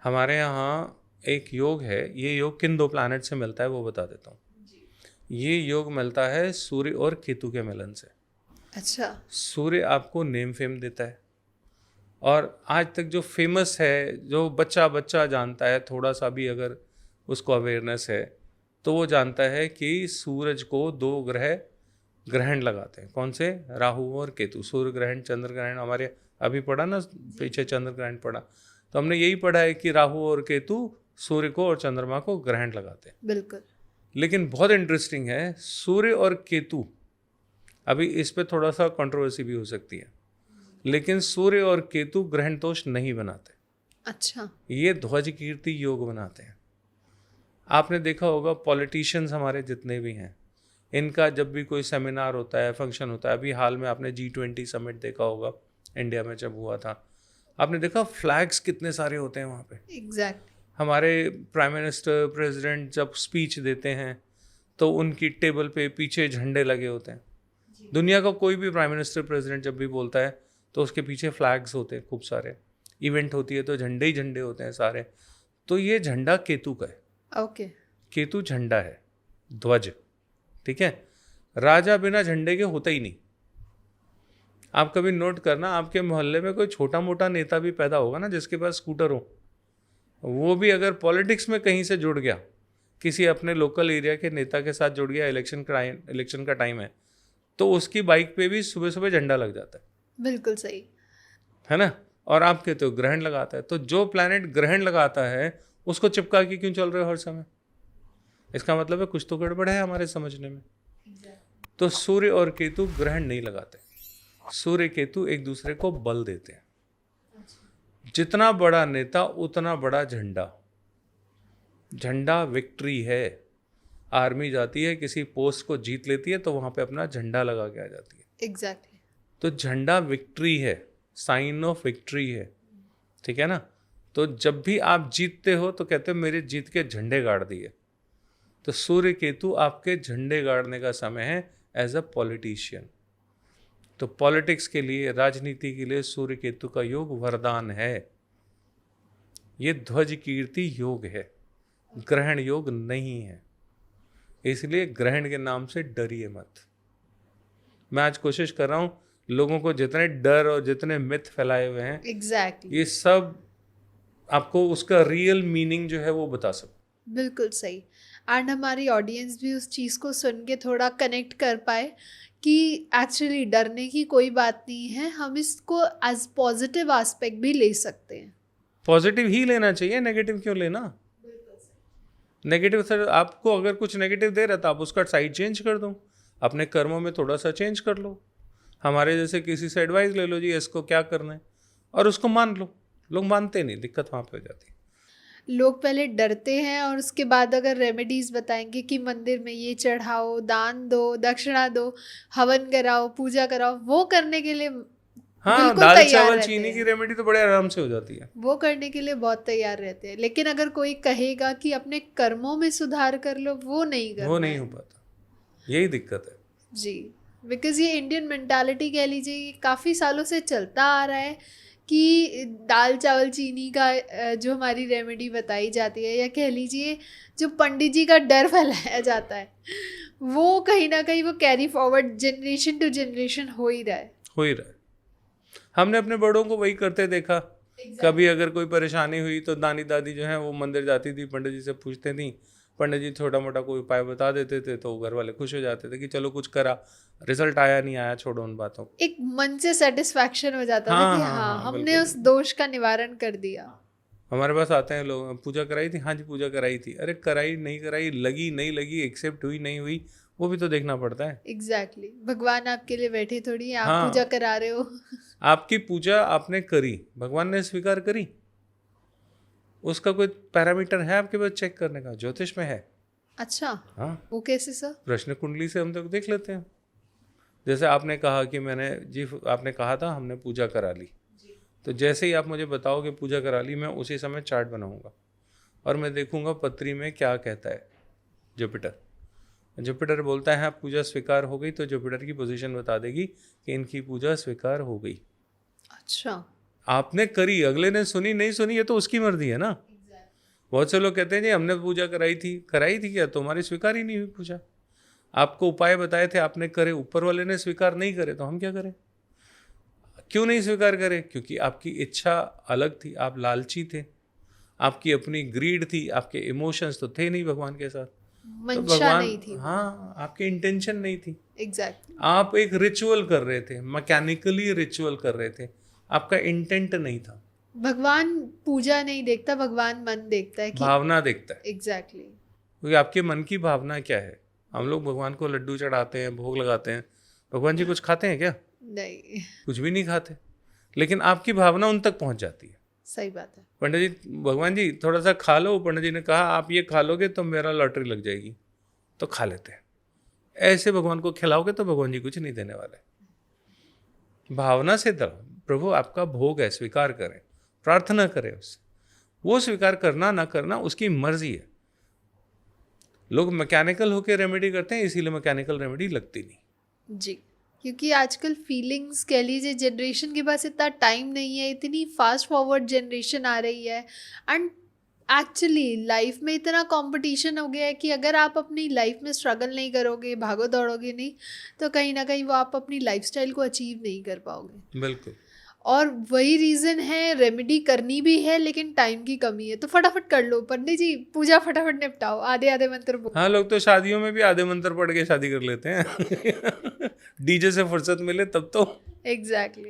हमारे यहाँ एक योग है। ये योग किन दो प्लैनेट से मिलता है वो बता देता हूँ। ये योग मिलता है सूर्य और केतु के मिलन से। अच्छा। सूर्य आपको नेम फेम देता है, और आज तक जो फेमस है, जो बच्चा बच्चा जानता है, थोड़ा सा भी अगर उसको अवेयरनेस है तो वो जानता है कि सूरज को दो ग्रहण लगाते हैं। कौन से? राहु और केतु। सूर्य ग्रहण, चंद्र ग्रहण, हमारे अभी पढ़ा ना पीछे चंद्र ग्रहण पढ़ा, तो हमने यही पढ़ा है कि राहु और केतु सूर्य को और चंद्रमा को ग्रहण लगाते हैं। बिल्कुल। लेकिन बहुत इंटरेस्टिंग है, सूर्य और केतु, अभी इस पे थोड़ा सा कंट्रोवर्सी भी हो सकती है, लेकिन सूर्य और केतु ग्रहण दोष नहीं बनाते। अच्छा। ये ध्वज कीर्ति योग बनाते हैं। आपने देखा होगा पॉलिटिशियंस हमारे जितने भी हैं, इनका जब भी कोई सेमिनार होता है, फंक्शन होता है, अभी हाल में आपने G20 समिट देखा होगा इंडिया में जब हुआ था, आपने देखा फ्लैग्स कितने सारे होते हैं वहाँ पे। एग्जैक्ट। हमारे प्राइम मिनिस्टर, प्रेसिडेंट जब स्पीच देते हैं तो उनकी टेबल पे पीछे झंडे लगे होते हैं। दुनिया का कोई भी प्राइम मिनिस्टर प्रेसिडेंट जब भी बोलता है तो उसके पीछे फ्लैग्स होते हैं, खूब सारे इवेंट होती है तो झंडे ही झंडे होते हैं सारे। तो ये झंडा केतु का है। ओके। केतु झंडा है, ध्वज, ठीक है। राजा बिना झंडे के होता ही नहीं। आप कभी नोट करना, आपके मोहल्ले में कोई छोटा मोटा नेता भी पैदा होगा ना जिसके पास स्कूटर हो, वो भी अगर पॉलिटिक्स में कहीं से जुड़ गया, किसी अपने लोकल एरिया के नेता के साथ जुड़ गया, इलेक्शन का टाइम है, तो उसकी बाइक पे भी सुबह सुबह झंडा लग जाता है। बिल्कुल सही है ना। और आप कहते हो ग्रहण लगाता है, तो जो प्लैनेट ग्रहण लगाता है उसको चिपका के क्यों चल रहे हो हर समय? इसका मतलब है कुछ तो गड़बड़ है हमारे समझने में। तो सूर्य और केतु ग्रहण नहीं लगाते। सूर्य केतु एक दूसरे को बल देते हैं। जितना बड़ा नेता उतना बड़ा झंडा। झंडा विक्ट्री है। आर्मी जाती है, किसी पोस्ट को जीत लेती है तो वहां पे अपना झंडा लगा के आ जाती है। एग्जैक्टली। तो झंडा विक्ट्री है, साइन ऑफ विक्ट्री है, ठीक है ना। तो जब भी आप जीतते हो तो कहते हो मेरे जीत के झंडे गाड़ दिए। तो सूर्य केतु आपके झंडे गाड़ने का समय है एज अ पॉलिटिशियन। तो पॉलिटिक्स के लिए, राजनीति के लिए सूर्य केतु का योग वरदान है। ये ध्वज कीर्ति योग है, ग्रहण योग नहीं है। इसलिए ग्रहण के नाम से डरिए मत। मैं आज कोशिश कर रहा हूं लोगों को जितने डर और जितने मिथ फैलाए हुए हैं, एग्जैक्टली, ये सब आपको उसका रियल मीनिंग जो है वो बता सकूं। बिल्कुल सही। एंड हमारी ऑडियंस भी उस चीज़ को सुन के थोड़ा कनेक्ट कर पाए कि एक्चुअली डरने की कोई बात नहीं है, हम इसको एज पॉजिटिव एस्पेक्ट भी ले सकते हैं। पॉजिटिव ही लेना चाहिए, नेगेटिव क्यों लेना? नेगेटिव सर, आपको अगर कुछ नेगेटिव दे रहा था आप उसका साइड चेंज कर दो, अपने कर्मों में थोड़ा सा चेंज कर लो। हमारे जैसे किसी से एडवाइस ले लो, जी इसको क्या करना है, और उसको मान लो। लोग मानते नहीं, दिक्कत वहाँ पे हो जाती है। लोग पहले डरते हैं और उसके बाद अगर रेमेडीज बताएंगे कि मंदिर में ये चढ़ाओ, दान दो, दक्षिणा दो, हवन कराओ, पूजा कराओ, वो करने के लिए हाँ, बिल्कुल दाल तैयार चावल रहते चीनी हैं। की रेमेडी तो बड़े आराम से हो जाती है, वो करने के लिए बहुत तैयार रहते हैं। लेकिन अगर कोई कहेगा कि अपने कर्मों में सुधार कर लो, वो नहीं करना वो नहीं है। हो पाता। यही दिक्कत है जी, बिकॉज ये इंडियन मेंटालिटी कह लीजिए, ये काफ़ी सालों से चलता आ रहा है कि दाल चावल चीनी का जो हमारी रेमेडी बताई जाती है, या कह लीजिए जो पंडित जी का डर फैलाया जाता है, वो कहीं ना कहीं वो carry forward generation to generation हो ही रहा है। हो ही रहा है। हमने अपने बड़ों को वही करते देखा। कभी अगर कोई परेशानी हुई तो नानी दादी जो है वो मंदिर जाती थी, पंडित जी से पूछते थी, पंडित जी छोटा मोटा कोई उपाय बता देते थे, तो घर वाले खुश हो जाते थे कि चलो कुछ करा, रिजल्ट आया नहीं आया छोड़ो उन बातों को। एक मन से सेटिस्फैक्शन हो जाता था हाँ, कि हाँ, हाँ, हाँ, हमने बिल्कुल। उस दोष का निवारण कर दिया। हमारे पास आते हैं लोग, पूजा कराई थी, हाँ जी पूजा कराई थी। अरे कराई नहीं कराई, लगी नहीं लगी, एक्सेप्ट हुई नहीं हुई, वो भी तो देखना पड़ता है। एग्जैक्टली, भगवान आपके लिए बैठे थोड़ी हैं, आप हाँ। पूजा करा रहे हो। आपकी पूजा आपने करी, भगवान ने स्वीकार करी, उसका कोई पैरामीटर है आपके पास चेक करने का? ज्योतिष में है। अच्छा, हाँ, वो कैसे सर? प्रश्न कुंडली से हम तो देख लेते हैं। जैसे आपने कहा कि मैंने जी, आपने कहा था हमने पूजा करा ली, तो जैसे ही आप मुझे बताओ कि पूजा करा ली, मैं उसी समय चार्ट बनाऊंगा और मैं देखूंगा पत्री में क्या कहता है जुपिटर। जुपिटर बोलता है पूजा स्वीकार हो गई, तो जुपिटर की पोजीशन बता देगी कि इनकी पूजा स्वीकार हो गई। अच्छा, आपने करी, अगले ने सुनी नहीं सुनी, ये तो उसकी मर्जी है ना। बहुत से लोग कहते हैं जी हमने पूजा कराई थी क्या, तुम्हारी स्वीकार ही नहीं हुई पूजा। आपको उपाय बताए थे, आपने करे, ऊपर वाले ने स्वीकार नहीं करे, तो हम क्या करें? क्यों नहीं स्वीकार करें? क्योंकि आपकी इच्छा अलग थी, आप लालची थे, आपकी अपनी ग्रीड थी, आपके इमोशंस तो थे नहीं भगवान के साथ। तो मंशा भगवान, नहीं थी। हाँ, आपकी इंटेंशन नहीं थी। एग्जैक्टली, आप एक रिचुअल कर रहे थे, मैकेनिकली रिचुअल कर रहे थे, आपका इंटेंट नहीं था। भगवान पूजा नहीं देखता, भगवान मन देखता है कि भावना देखता है। एग्जैक्टली। क्योंकि आपके मन की भावना क्या है। हम लोग भगवान को लड्डू चढ़ाते हैं, भोग लगाते हैं, भगवान जी कुछ खाते हैं क्या? नहीं, कुछ भी नहीं खाते, लेकिन आपकी भावना उन तक पहुंच जाती है। सही बात है। पंडित जी, भगवान जी थोड़ा सा खा लो, पंडित जी ने कहा आप ये खा लोगे तो मेरा लॉटरी लग जाएगी, तो खा लेते हैं। ऐसे भगवान को खिलाओगे तो भगवान जी कुछ नहीं देने वाले। भावना से दो, प्रभु आपका भोग है, स्वीकार करें, प्रार्थना करें उससे। वो स्वीकार करना ना करना उसकी मर्जी है। लोग मैकेनिकल होकर रेमेडी करते हैं, इसीलिए मैकेनिकल रेमेडी लगती नहीं। जी, क्योंकि आजकल फीलिंग्स कह लीजिए, जनरेशन के पास इतना टाइम नहीं है, इतनी फास्ट फॉरवर्ड जनरेशन आ रही है। एंड एक्चुअली लाइफ में इतना कंपटीशन हो गया है कि अगर आप अपनी लाइफ में स्ट्रगल नहीं करोगे, भागो दौड़ोगे नहीं, तो कहीं ना कहीं वो आप अपनी लाइफस्टाइल को अचीव नहीं कर पाओगे। बिल्कुल। और वही रीज़न है, रेमेडी करनी भी है लेकिन टाइम की कमी है, तो फटाफट कर लो पंडित जी, पूजा फटाफट निपटाओ, आधे आधे मंत्र बोलो। हाँ, लोग तो शादियों में भी आधे मंत्र पढ़ के शादी कर लेते हैं। डीजे से फुर्सत मिले तब तो। एग्जैक्टली।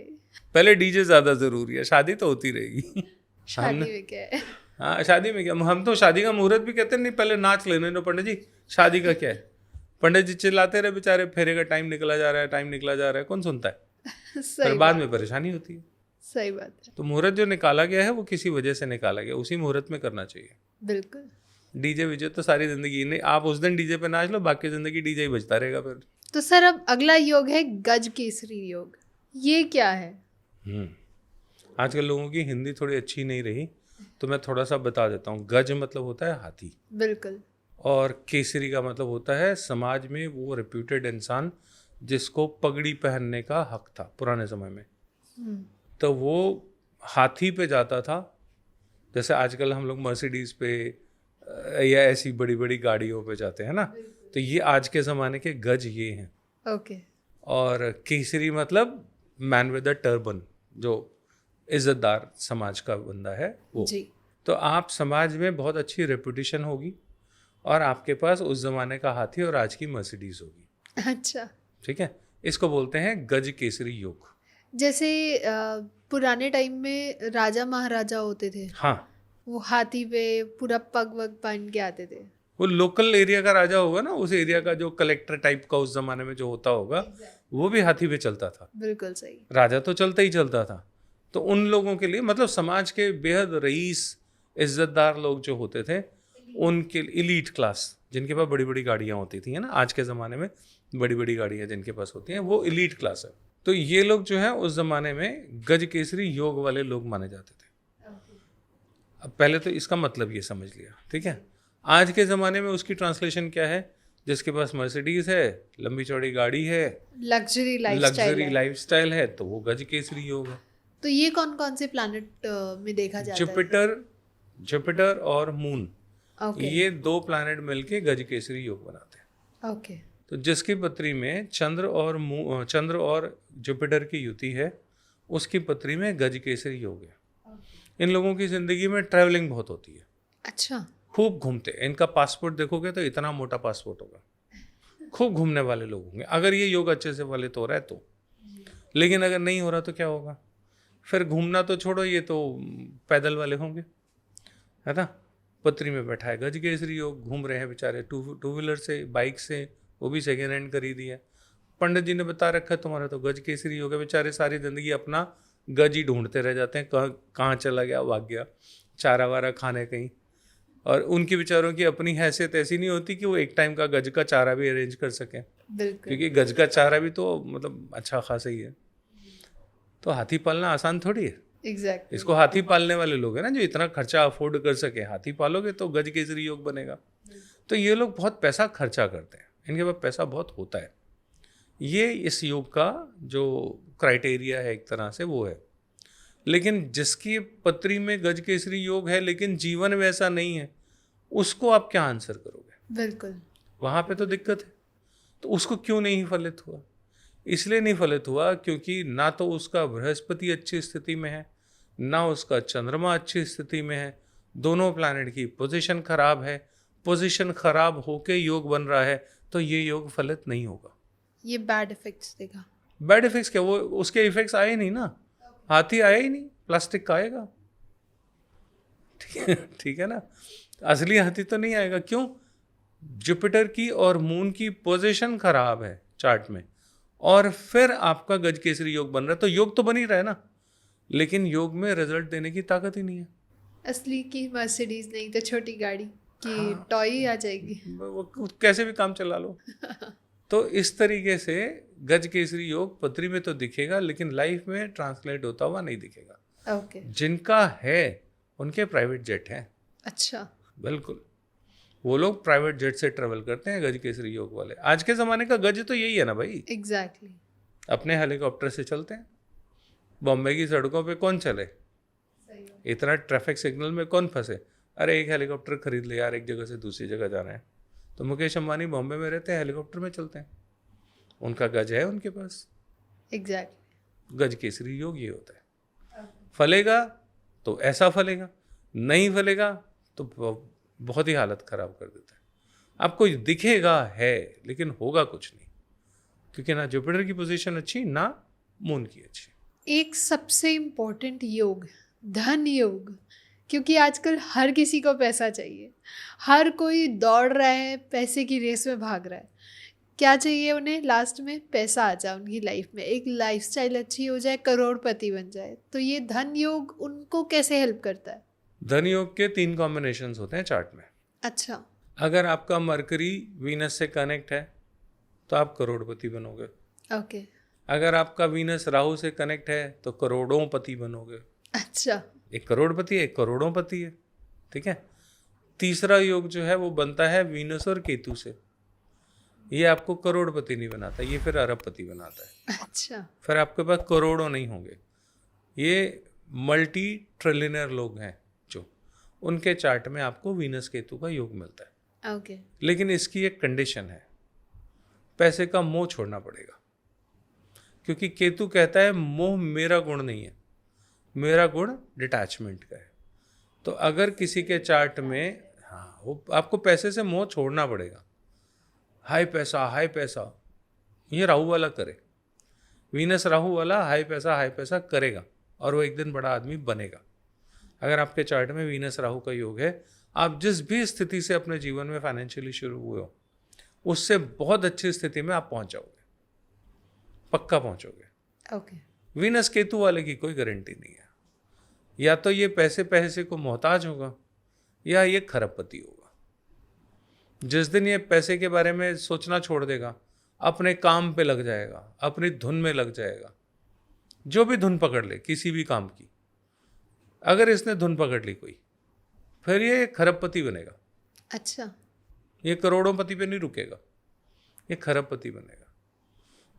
पहले डीजे ज्यादा जरूरी है, शादी तो होती रहेगी। शादी में क्या है? हाँ, शादी में क्या, हम तो शादी का मुहूर्त भी कहते हैं, नहीं पहले नाच लेने दो पंडित जी, शादी का क्या है। पंडित जी चिल्लाते रहे बेचारे, फेरे का टाइम निकला जा रहा है, टाइम निकला जा रहा है, कौन सुनता है। पर बाद में परेशानी होती है। सही बात है। तो मुहूर्त जो निकाला गया है वो किसी वजह से निकाला गया, उसी मुहूर्त में करना चाहिए। बिल्कुल। डीजे विजे तो सारी जिंदगी नहीं, आप उस दिन डीजे पे नाच लो, बाकी जिंदगी डीजे ही बजता रहेगा फिर। तो सर अब अगला योग है गज केसरी योग, ये क्या है? आजकल लोगों की हिंदी थोड़ी अच्छी नहीं रही, तो मैं थोड़ा सा बता देता हूँ। गज मतलब होता है हाथी। बिल्कुल। और केसरी का मतलब होता है समाज में वो रेप्यूटेड इंसान जिसको पगड़ी पहनने का हक था पुराने समय में। तो वो हाथी पे जाता था, जैसे आजकल हम लोग मर्सिडीज पे या ऐसी बड़ी बड़ी गाड़ियों पे जाते हैं ना, तो ये आज के ज़माने के गज ये हैं। ओके। और केसरी मतलब मैन विद अ टर्बन, जो इज्जतदार समाज का बंदा है वो जी। तो आप समाज में बहुत अच्छी रेपुटेशन होगी, और आपके पास उस ज़माने का हाथी और आज की मर्सिडीज होगी। अच्छा। ठीक है, इसको बोलते हैं गज केसरी योग। जैसे पुराने टाइम में राजा महाराजा होते थे, हाँ, वो हाथी पे पूरा पग वग पहन के आते थे। वो लोकल एरिया का राजा होगा ना, उस एरिया का जो कलेक्टर टाइप का उस जमाने में जो होता होगा, वो भी हाथी पे चलता था। बिल्कुल सही। राजा तो चलता ही चलता था। तो उन लोगों के लिए, मतलब समाज के बेहद रईस इज्जतदार लोग जो होते थे, उनके इलीट क्लास, जिनके पास बड़ी बड़ी गाड़ियाँ होती थी, है ना, आज के ज़माने में बड़ी बड़ी गाड़ियाँ जिनके पास होती हैं, वो इलीट क्लास है। तो ये लोग जो है उस ज़माने में गज केसरी योग वाले लोग माने जाते थे। अब पहले तो इसका मतलब ये समझ लिया, ठीक है। आज के ज़माने में उसकी ट्रांसलेशन क्या है? जिसके पास मर्सिडीज है, लंबी चौड़ी गाड़ी है, लग्जरी लाइफस्टाइल है, तो वो गज केसरी योग है। तो ये कौन कौन से प्लैनेट में देखा जाता है? जुपिटर और मून, ओके। ये दो प्लैनेट मिलके गज केसरी योग बनाते हैं। ओके। तो जिसकी पत्री में चंद्र और जुपिटर की युति है, उसकी पत्री में गज केसरी योग है। इन लोगों की जिंदगी में ट्रैवलिंग बहुत होती है। अच्छा। खूब घूमते हैं। इनका पासपोर्ट देखोगे तो इतना मोटा पासपोर्ट होगा। खूब घूमने वाले लोग होंगे, अगर ये योग अच्छे से फलित हो रहा है तो। लेकिन अगर नहीं हो रहा तो क्या होगा? फिर घूमना तो छोड़ो, ये तो पैदल वाले होंगे, है ना। पत्री में बैठा है गज केसरी योग, घूम रहे हैं बेचारे टू व्हीलर से, बाइक से, वो भी सेकेंड हैंड खरीदी है। पंडित जी ने बता रखा है तुम्हारा तो गज केसरी योग है। बेचारे सारी जिंदगी अपना गज ही ढूंढते रह जाते हैं, कहाँ चला गया, भाग गया चारा वारा खाने कहीं। और उनकी बेचारों की अपनी हैसियत ऐसी नहीं होती कि वो एक टाइम का गज का चारा भी अरेंज कर सकें, क्योंकि गज का चारा भी तो मतलब अच्छा खासा ही है। तो हाथी पालना आसान थोड़ी है। एग्जैक्टली। इसको हाथी पालने वाले लोग हैं ना, जो इतना खर्चा अफोर्ड कर सके। हाथी पालोगे तो गज केसरी योग बनेगा। तो ये लोग बहुत पैसा खर्चा करते हैं, इनके पास पैसा बहुत होता है। ये इस योग का जो क्राइटेरिया है एक तरह से वो है। लेकिन जिसकी पत्री में गज केसरी योग है लेकिन जीवन वैसा नहीं है, उसको आप क्या आंसर करोगे? बिल्कुल। वहाँ पे तो दिक्कत है। तो उसको क्यों नहीं फलित हुआ? इसलिए नहीं फलित हुआ क्योंकि ना तो उसका बृहस्पति अच्छी स्थिति में है, ना उसका चंद्रमा अच्छी स्थिति में है। दोनों प्लैनेट की पोजीशन खराब है। पोजीशन खराब होके योग बन रहा है, तो ये योग फलित नहीं होगा। ये बैड इफेक्ट्स देगा। बैड इफेक्ट्स क्या, वो उसके इफेक्ट्स आए नहीं ना। हाथी आया ही नहीं, प्लास्टिक का आएगा। ठीक है ना। असली हाथी तो नहीं आएगा। क्यों? जुपिटर की और मून की पोजीशन खराब है चार्ट में, और फिर आपका गज केसरी योग बन रहा है। तो योग तो बन ही रहा है ना, लेकिन योग में रिजल्ट देने की ताकत ही नहीं है। असली की मर्सिडीज नहीं तो छोटी गाड़ी की टॉय ही आ जाएगी। वो कैसे भी काम चला लो। तो इस तरीके से गज केसरी योग पत्री में तो दिखेगा, लेकिन लाइफ में ट्रांसलेट होता हुआ नहीं दिखेगा। ओके। जिनका है उनके प्राइवेट जेट हैं। अच्छा। बिल्कुल, वो लोग प्राइवेट जेट से ट्रेवल करते हैं गज केसरी योग वाले। आज के ज़माने का गज तो यही है ना भाई। एग्जैक्टली। अपने हेलीकॉप्टर से चलते हैं। बॉम्बे की सड़कों पे कौन चले, इतना ट्रैफिक सिग्नल में कौन फंसे। अरे एक हेलीकॉप्टर खरीद ले यार, एक जगह से दूसरी जगह जाना है। तो मुकेश अंबानी बॉम्बे में रहते हैं, हेलीकॉप्टर में चलते हैं, उनका गज है उनके पास। एग्जैक्टली। गज केसरी योग ये होता है। फलेगा तो ऐसा फलेगा, नहीं फलेगा तो बहुत ही हालत खराब कर देता है। आपको दिखेगा है लेकिन होगा कुछ नहीं, क्योंकि ना जुपिटर की पोजीशन अच्छी ना मून की अच्छी। एक सबसे इम्पोर्टेंट योग, धन योग, क्योंकि आजकल हर किसी को पैसा चाहिए, हर कोई दौड़ रहा है, पैसे की रेस में भाग रहा है। क्या चाहिए उन्हें? लास्ट में पैसा आ जाए उनकी लाइफ में, एक लाइफस्टाइल अच्छी हो जाए, करोड़पति बन जाए। तो ये धन योग उनको कैसे हेल्प करता है? धन योग के 3 कॉम्बिनेशंस होते हैं चार्ट में। अच्छा। अगर आपका मरकरी वीनस से कनेक्ट है तो आप करोड़पति बनोगे। ओके। अगर आपका वीनस राहु से कनेक्ट है तो करोड़ोंपति बनोगे। अच्छा। एक करोड़पति है, एक करोड़ोंपति है, ठीक है। तीसरा योग जो है वो बनता है वीनस और केतु से। ये आपको करोड़पति नहीं बनाता, ये फिर अरबपति बनाता है। अच्छा। फिर आपके पास करोड़ों नहीं होंगे। ये मल्टी ट्रिलियनर लोग हैं जो, उनके चार्ट में आपको वीनस केतु का योग मिलता है। ओके। लेकिन इसकी एक कंडीशन है, पैसे का मोह छोड़ना पड़ेगा। क्योंकि केतु कहता है मोह मेरा गुण नहीं है, मेरा गुण डिटैचमेंट का है। तो अगर किसी के चार्ट में, हाँ, वो आपको पैसे से मोह छोड़ना पड़ेगा। हाई पैसा ये राहु वाला करे, वीनस राहु वाला हाई पैसा करेगा और वो एक दिन बड़ा आदमी बनेगा। अगर आपके चार्ट में वीनस राहु का योग है, आप जिस भी स्थिति से अपने जीवन में फाइनेंशियली शुरू हुए हो, उससे बहुत अच्छी स्थिति में आप पहुंच जाओगे, पक्का पहुंचोगे। ओके। वीनस केतु वाले की कोई गारंटी नहीं है। या तो ये पैसे को मोहताज होगा या ये खरबपति होगा। जिस दिन ये पैसे के बारे में सोचना छोड़ देगा, अपने काम पे लग जाएगा, अपनी धुन में लग जाएगा, जो भी धुन पकड़ ले किसी भी काम की, अगर इसने धुन पकड़ ली कोई, फिर ये खरबपति बनेगा। अच्छा। ये करोड़ोंपति पे नहीं रुकेगा, ये खरबपति बनेगा।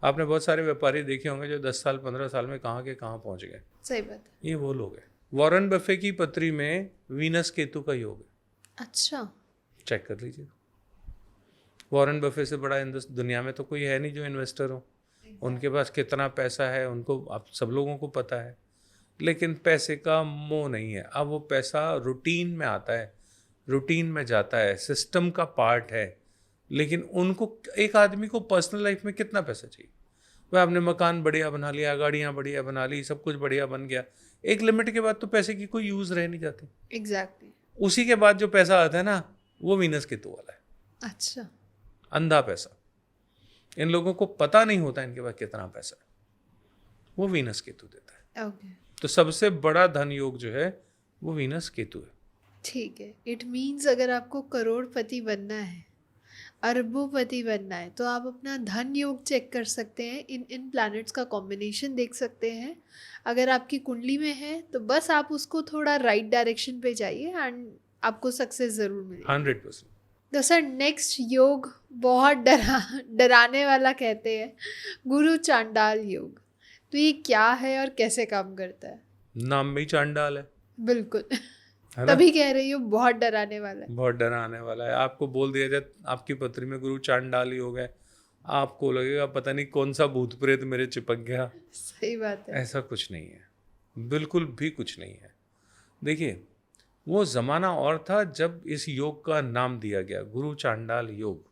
आपने बहुत सारे व्यापारी देखे होंगे जो 10 साल 15 साल में कहाँ के कहाँ पहुंच गए। सही बात है। ये वो लोग हैं। वॉरेन बफे की पत्री में वीनस केतु का योग है। अच्छा। चेक कर लीजिए। वॉरेन बफे से बड़ा दुनिया में तो कोई है नहीं जो इन्वेस्टर हो। उनके पास कितना पैसा है उनको, आप सब लोगों को पता है, लेकिन पैसे का मोह नहीं है। अब वो पैसा रूटीन में आता है, रूटीन में जाता है, सिस्टम का पार्ट है। लेकिन उनको, एक आदमी को पर्सनल लाइफ में कितना पैसा चाहिए? वह आपने मकान बढ़िया बना लिया, गाड़ियाँ बढ़िया बना ली, सब कुछ बढ़िया बन गया, एक लिमिट के बाद तो पैसे की कोई यूज़ रह नहीं जाती। एग्जैक्टली। उसी के बाद जो पैसा आता है ना, वो वीनस केतु वाला है। अच्छा। अंधा पैसा। इन लोगों को पता नहीं होता इनके पास कितना पैसा है, वो वीनस केतु देता है। ओके। तो सबसे बड़ा धन योग जो है वो वीनस केतु है। ठीक है। इट मीन्स अगर आपको करोड़पति बनना है, अरबोपति बनना है, तो आप अपना धन योग चेक कर सकते हैं। इन प्लैनेट्स का कॉम्बिनेशन देख सकते हैं। अगर आपकी कुंडली में है तो बस आप उसको थोड़ा राइट डायरेक्शन पे जाइए एंड आपको सक्सेस ज़रूर मिलेगी। 100%। तो सर, नेक्स्ट योग बहुत डराने वाला कहते हैं, गुरु चांडाल योग। तो ये क्या है और कैसे काम करता है? नाम में ही चांडाल है। बिल्कुल, है ना? तभी कह रही हूँ बहुत डराने वाला है। बहुत डराने वाला है। आपको बोल दिया जाए आपकी पत्री में गुरु चांडाल योग है, आपको लगेगा पता नहीं कौन सा भूत प्रेत मेरे चिपक गया। सही बात है। ऐसा कुछ नहीं है, बिल्कुल भी कुछ नहीं है। देखिए, वो ज़माना और था जब इस योग का नाम दिया गया गुरु चांडाल योग।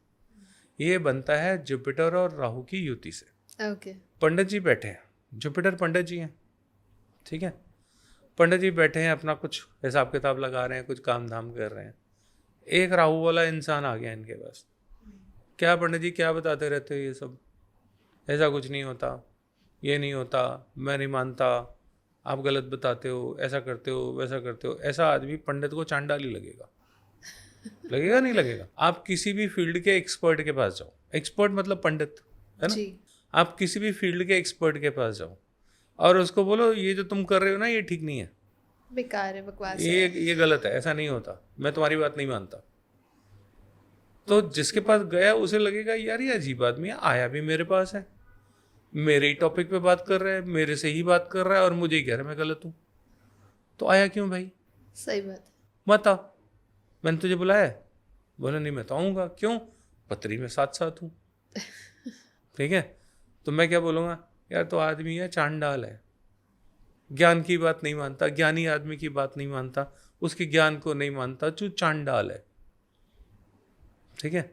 ये बनता है जुपिटर और राहु की युति से। ओके। पंडित जी बैठे हैं, जुपिटर पंडित जी हैं, ठीक है। पंडित जी बैठे हैं, अपना कुछ हिसाब किताब लगा रहे हैं, कुछ काम धाम कर रहे हैं। एक राहु वाला इंसान आ गया इनके पास। क्या पंडित जी क्या बताते रहते हो ये सब, ऐसा कुछ नहीं होता, ये नहीं होता, मैं नहीं मानता, आप गलत बताते हो, ऐसा करते हो, वैसा करते हो। ऐसा आदमी पंडित को चांडाल ही लगेगा। लगेगा नहीं लगेगा? आप किसी भी फील्ड के एक्सपर्ट के पास जाओ, एक्सपर्ट मतलब पंडित, है ना जी। आप किसी भी फील्ड के एक्सपर्ट के पास जाओ और उसको बोलो ये जो तुम कर रहे हो ना ये ठीक नहीं है, बेकार है, बकवास है। ये गलत है, ऐसा नहीं होता, मैं तुम्हारी बात नहीं मानता। तो जिसके पास गया उसे लगेगा यार ये अजीब आदमी है, आया भी मेरे पास है, मेरे ही टॉपिक पे बात कर रहा है, मेरे से ही बात कर रहा है और मुझे ही कह रहा है मैं गलत हूँ। तो आया क्यों भाई? सही बात है। मत आ, मैंने तुझे बुलाया है? बोला नहीं मैं तो आऊँगा। क्यों? पत्री में साथ साथ हूँ। ठीक है, तो मैं क्या बोलूँगा? यार तो आदमी है चांडाल है, ज्ञान की बात नहीं मानता, ज्ञानी आदमी की बात नहीं मानता, उसके ज्ञान को नहीं मानता, तू चांडाल है। ठीक है,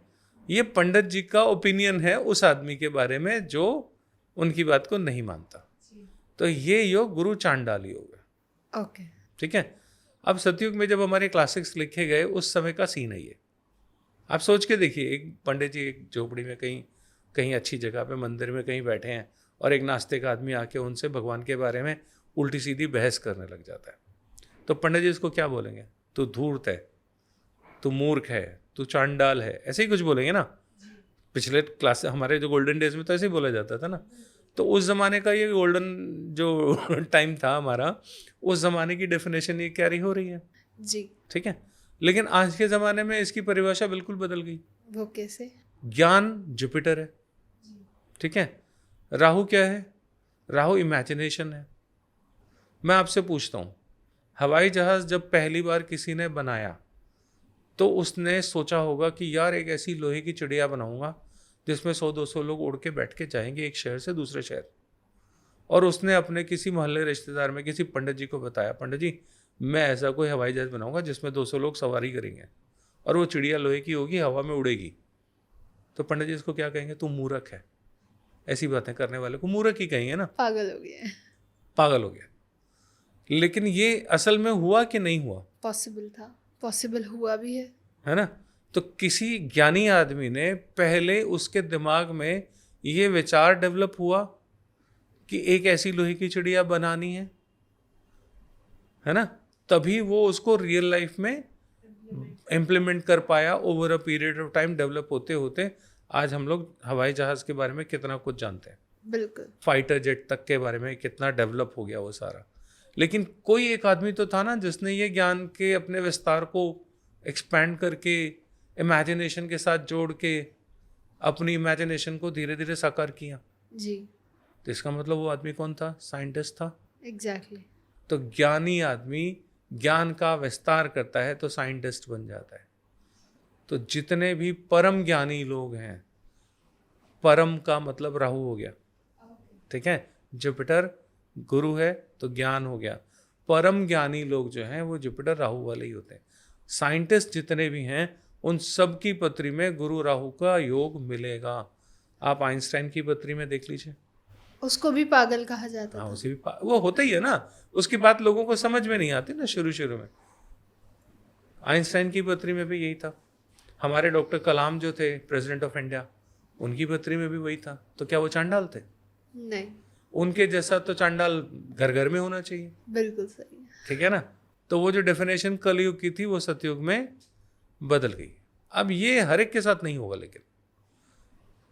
ये पंडित जी का ओपिनियन है उस आदमी के बारे में जो उनकी बात को नहीं मानता। तो ये योग गुरु चांडाल योग है। ओके। ठीक है, अब सतयुग में जब हमारे क्लासिक्स लिखे गए उस समय का सीन है ये। आप सोच के देखिए, एक पंडित जी एक झोपड़ी में कहीं कहीं अच्छी जगह पे मंदिर में कहीं बैठे हैं और एक नास्तिक आदमी आके उनसे भगवान के बारे में उल्टी सीधी बहस करने लग जाता है। तो पंडित जी इसको क्या बोलेंगे? तू धूर्त है, तू मूर्ख है, तू चांडाल है, ऐसे ही कुछ बोलेंगे ना। पिछले क्लास हमारे जो गोल्डन डेज में तो ऐसे ही बोला जाता था ना। तो उस ज़माने का ये गोल्डन जो टाइम था हमारा, उस ज़माने की डेफिनेशन ये कैरी हो रही है जी। ठीक है, लेकिन आज के ज़माने में इसकी परिभाषा बिल्कुल बदल गई। वो कैसे? ज्ञान जुपिटर है, ठीक है, राहु क्या है? राहु इमेजिनेशन है। मैं आपसे पूछता हूँ, हवाई जहाज़ जब पहली बार किसी ने बनाया तो उसने सोचा होगा कि यार एक ऐसी लोहे की चिड़िया बनाऊंगा जिसमें 100-200 लोग उड़ के बैठ के जाएंगे एक शहर से दूसरे शहर। और उसने अपने किसी मोहल्ले रिश्तेदार में किसी पंडित जी को बताया, पंडित जी मैं ऐसा कोई हवाई जहाज़ बनाऊंगा जिसमें 200 लोग सवारी करेंगे और वो चिड़िया लोहे की होगी, हवा में उड़ेगी। तो पंडित जी इसको क्या कहेंगे? तू मूर्ख है। ऐसी बातें करने वाले को मूर्ख ही कहेंगे ना, पागल हो गया। पागल हो गया। लेकिन ये असल में हुआ कि नहीं हुआ? पॉसिबल था, पॉसिबल हुआ भी है ना। तो किसी ज्ञानी आदमी ने पहले उसके दिमाग में ये विचार डेवलप हुआ कि एक ऐसी लोहे की चिड़िया बनानी है ना, तभी वो उसको रियल लाइफ में इम्प्लीमेंट कर पाया। Over a period of time develop होते होते आज हम लोग हवाई जहाज के बारे में कितना कुछ जानते हैं, बिल्कुल। फाइटर जेट तक के बारे में कितना डेवलप हो गया वो सारा। लेकिन कोई एक आदमी तो था ना जिसने ये ज्ञान के अपने विस्तार को एक्सपैंड करके इमेजिनेशन के साथ जोड़ के अपनी इमेजिनेशन को धीरे धीरे साकार किया। जी। तो इसका मतलब वो आदमी कौन था? साइंटिस्ट था। एग्जैक्टली। तो ज्ञानी आदमी ज्ञान का विस्तार करता है तो साइंटिस्ट बन जाता है। तो जितने भी परम ज्ञानी लोग हैं, परम का मतलब राहु हो गया, ठीक है, जुपिटर गुरु है तो ज्ञान हो गया। परम ज्ञानी लोग जो हैं वो जुपिटर राहु वाले ही होते हैं। साइंटिस्ट जितने भी हैं उन सब की पत्री में गुरु राहु का योग मिलेगा। आप आइंस्टाइन की पत्री में देख लीजिए, उसको भी पागल कहा जाता हाँ था। उसे भी वो होता ही है ना। उसकी बात लोगों को समझ में नहीं आती ना शुरू शुरू में। आइंस्टाइन की पत्री में भी यही था। हमारे डॉक्टर कलाम जो थे प्रेसिडेंट ऑफ इंडिया, उनकी पत्री में भी वही था। तो क्या वो चांडाल थे? नहीं। उनके जैसा तो चांडाल घर घर में होना चाहिए। बिल्कुल सही। ठीक है ना। तो वो जो डेफिनेशन कलयुग की थी वो सतयुग में बदल गई। अब ये हर एक के साथ नहीं होगा, लेकिन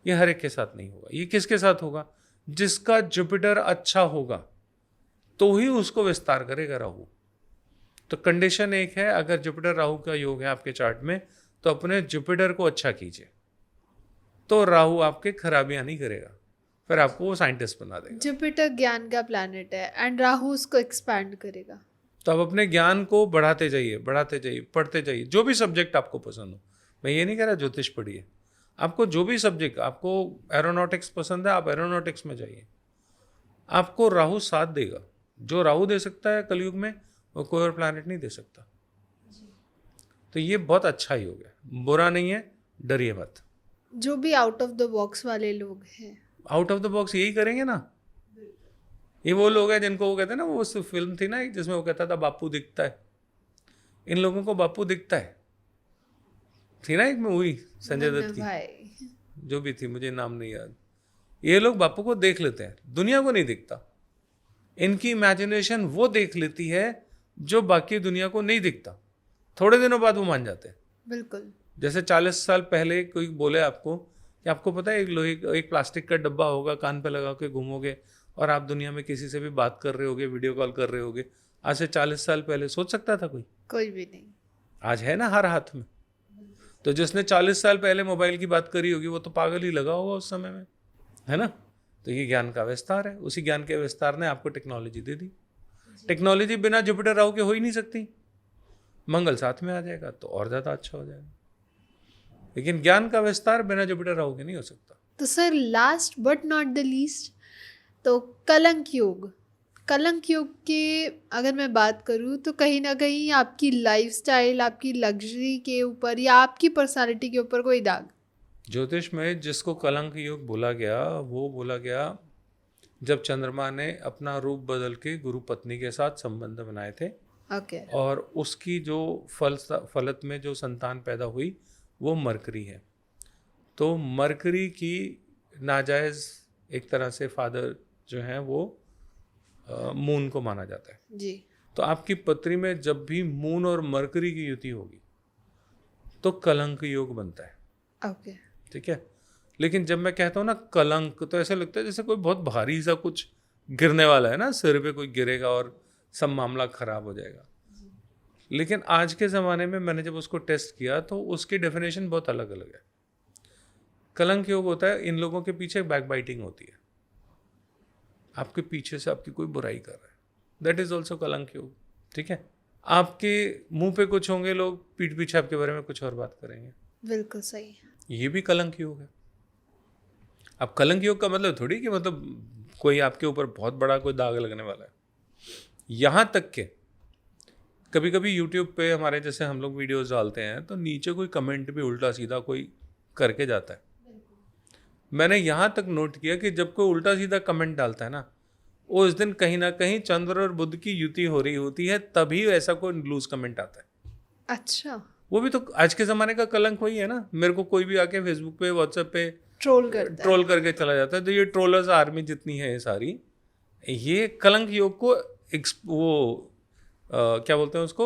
ये हर एक के साथ नहीं होगा। ये किसके साथ होगा? जिसका जुपिटर अच्छा होगा तो ही उसको विस्तार करेगा राहु। तो कंडीशन एक है, अगर जुपिटर राहु का योग है आपके चार्ट में तो अपने जुपिटर को अच्छा कीजिए, तो राहु आपके खराबियां नहीं करेगा, फिर आपको वो साइंटिस्ट बना देगा। जुपिटर ज्ञान का प्लैनेट है एंड राहु उसको एक्सपैंड करेगा। तो अब अपने ज्ञान को बढ़ाते जाइए, बढ़ाते जाइए, पढ़ते जाइए, जो भी सब्जेक्ट आपको पसंद हो। मैं ये नहीं कह रहा ज्योतिष पढ़िए, आपको जो भी सब्जेक्ट, आपको एरोनॉटिक्स पसंद है आप एरोनॉटिक्स में जाइए, आपको राहु साथ देगा। जो राहु दे सकता है कलयुग में वो कोई और प्लैनेट नहीं दे सकता। तो ये बहुत अच्छा ही हो गया, बुरा नहीं है, डरिए मत। जो भी आउट ऑफ द बॉक्स वाले लोग हैं, आउट ऑफ द बॉक्स यही करेंगे ना। ये वो लोग हैं जिनको वो कहते हैं ना, वो उस फिल्म थी ना एक जिसमें वो कहता था बापू दिखता है। इन लोगों को बापू दिखता है, थी ना एक मूवी संजय दत्त की, भाई जो भी थी मुझे नाम नहीं याद। ये लोग बापू को देख लेते हैं, दुनिया को नहीं दिखता। इनकी इमेजिनेशन वो देख लेती है जो बाकी दुनिया को नहीं दिखता। थोड़े दिनों बाद वो मान जाते हैं। बिल्कुल। जैसे 40 साल पहले कोई बोले आपको कि आपको पता है एक प्लास्टिक का डब्बा होगा, कान पे लगा के घूमोगे और आप दुनिया में किसी से भी बात कर रहे होगे, वीडियो कॉल कर रहे होगे। आज से 40 साल पहले सोच सकता था कोई? कोई भी नहीं। आज है ना हर हाथ में। तो जिसने 40 साल पहले मोबाइल की बात करी होगी वो तो पागल ही लगा होगा उस समय में, है ना। तो ये ज्ञान का विस्तार है। उसी ज्ञान के विस्तार ने आपको टेक्नोलॉजी दे दी। टेक्नोलॉजी बिना जुपिटर राहु के हो ही नहीं सकती। मंगल साथ में आ जाएगा तो और ज़्यादा अच्छा हो जाएगा, लेकिन ज्ञान का विस्तार बिना जुपिटर राहु के नहीं हो सकता। तो sir last but not the least, तो कलंक योग, कलंक योग के अगर मैं बात करूँ तो कहीं ना कहीं आपकी लाइफस्टाइल, आपकी लग्जरी के ऊपर या आपकी पर्सनालिटी के ऊपर कोई दाग? ज्योतिष में जिसको कलंक योग बोला गया वो बोला गया जब चंद्रमा ने अपना रूप बदल के गुरु पत्नी के साथ संबंध बनाए थे। ओके। और उसकी जो फलत में जो संतान पैदा हुई वो मरकरी है। तो मरकरी की नाजायज़ एक तरह से फादर जो है वो मून को माना जाता है जी। तो आपकी पत्री में जब भी मून और मरकरी की युति होगी तो कलंक योग बनता है। ओके। ठीक है। लेकिन जब मैं कहता हूँ ना कलंक, तो ऐसा लगता है जैसे कोई बहुत भारी सा कुछ गिरने वाला है ना, सिर पे कोई गिरेगा और सब मामला खराब हो जाएगा। लेकिन आज के ज़माने में मैंने जब उसको टेस्ट किया तो उसकी डेफिनेशन बहुत अलग अलग है। कलंक योग होता है इन लोगों के पीछे बैक बाइटिंग होती है, आपके पीछे से आपकी कोई बुराई कर रहा है, दैट इज ऑल्सो कलंक योग। ठीक है। आपके मुंह पे कुछ होंगे लोग, पीठ पीछे आपके बारे में कुछ और बात करेंगे। बिल्कुल सही। ये भी कलंक योग है। अब कलंक योग का मतलब थोड़ी कि मतलब कोई आपके ऊपर बहुत बड़ा कोई दाग लगने वाला है। यहाँ तक के कभी कभी यूट्यूब पे हमारे जैसे हम लोग वीडियोस डालते हैं तो नीचे कोई कमेंट भी उल्टा सीधा कोई करके जाता है। मैंने यहाँ तक नोट किया कि जब कोई उल्टा सीधा कमेंट डालता है ना, उस दिन कहीं ना कहीं चंद्र और बुध की युति हो रही होती है, तभी ऐसा कोई लूज कमेंट आता है। अच्छा। वो भी तो आज के ज़माने का कलंक वही है ना। मेरे को कोई भी आके फेसबुक पे व्हाट्सएप पे ट्रोल करके चला जाता है। तो ये ट्रोलर्स आर्मी जितनी है ये सारी, ये कलंक योग को क्या बोलते हैं उसको,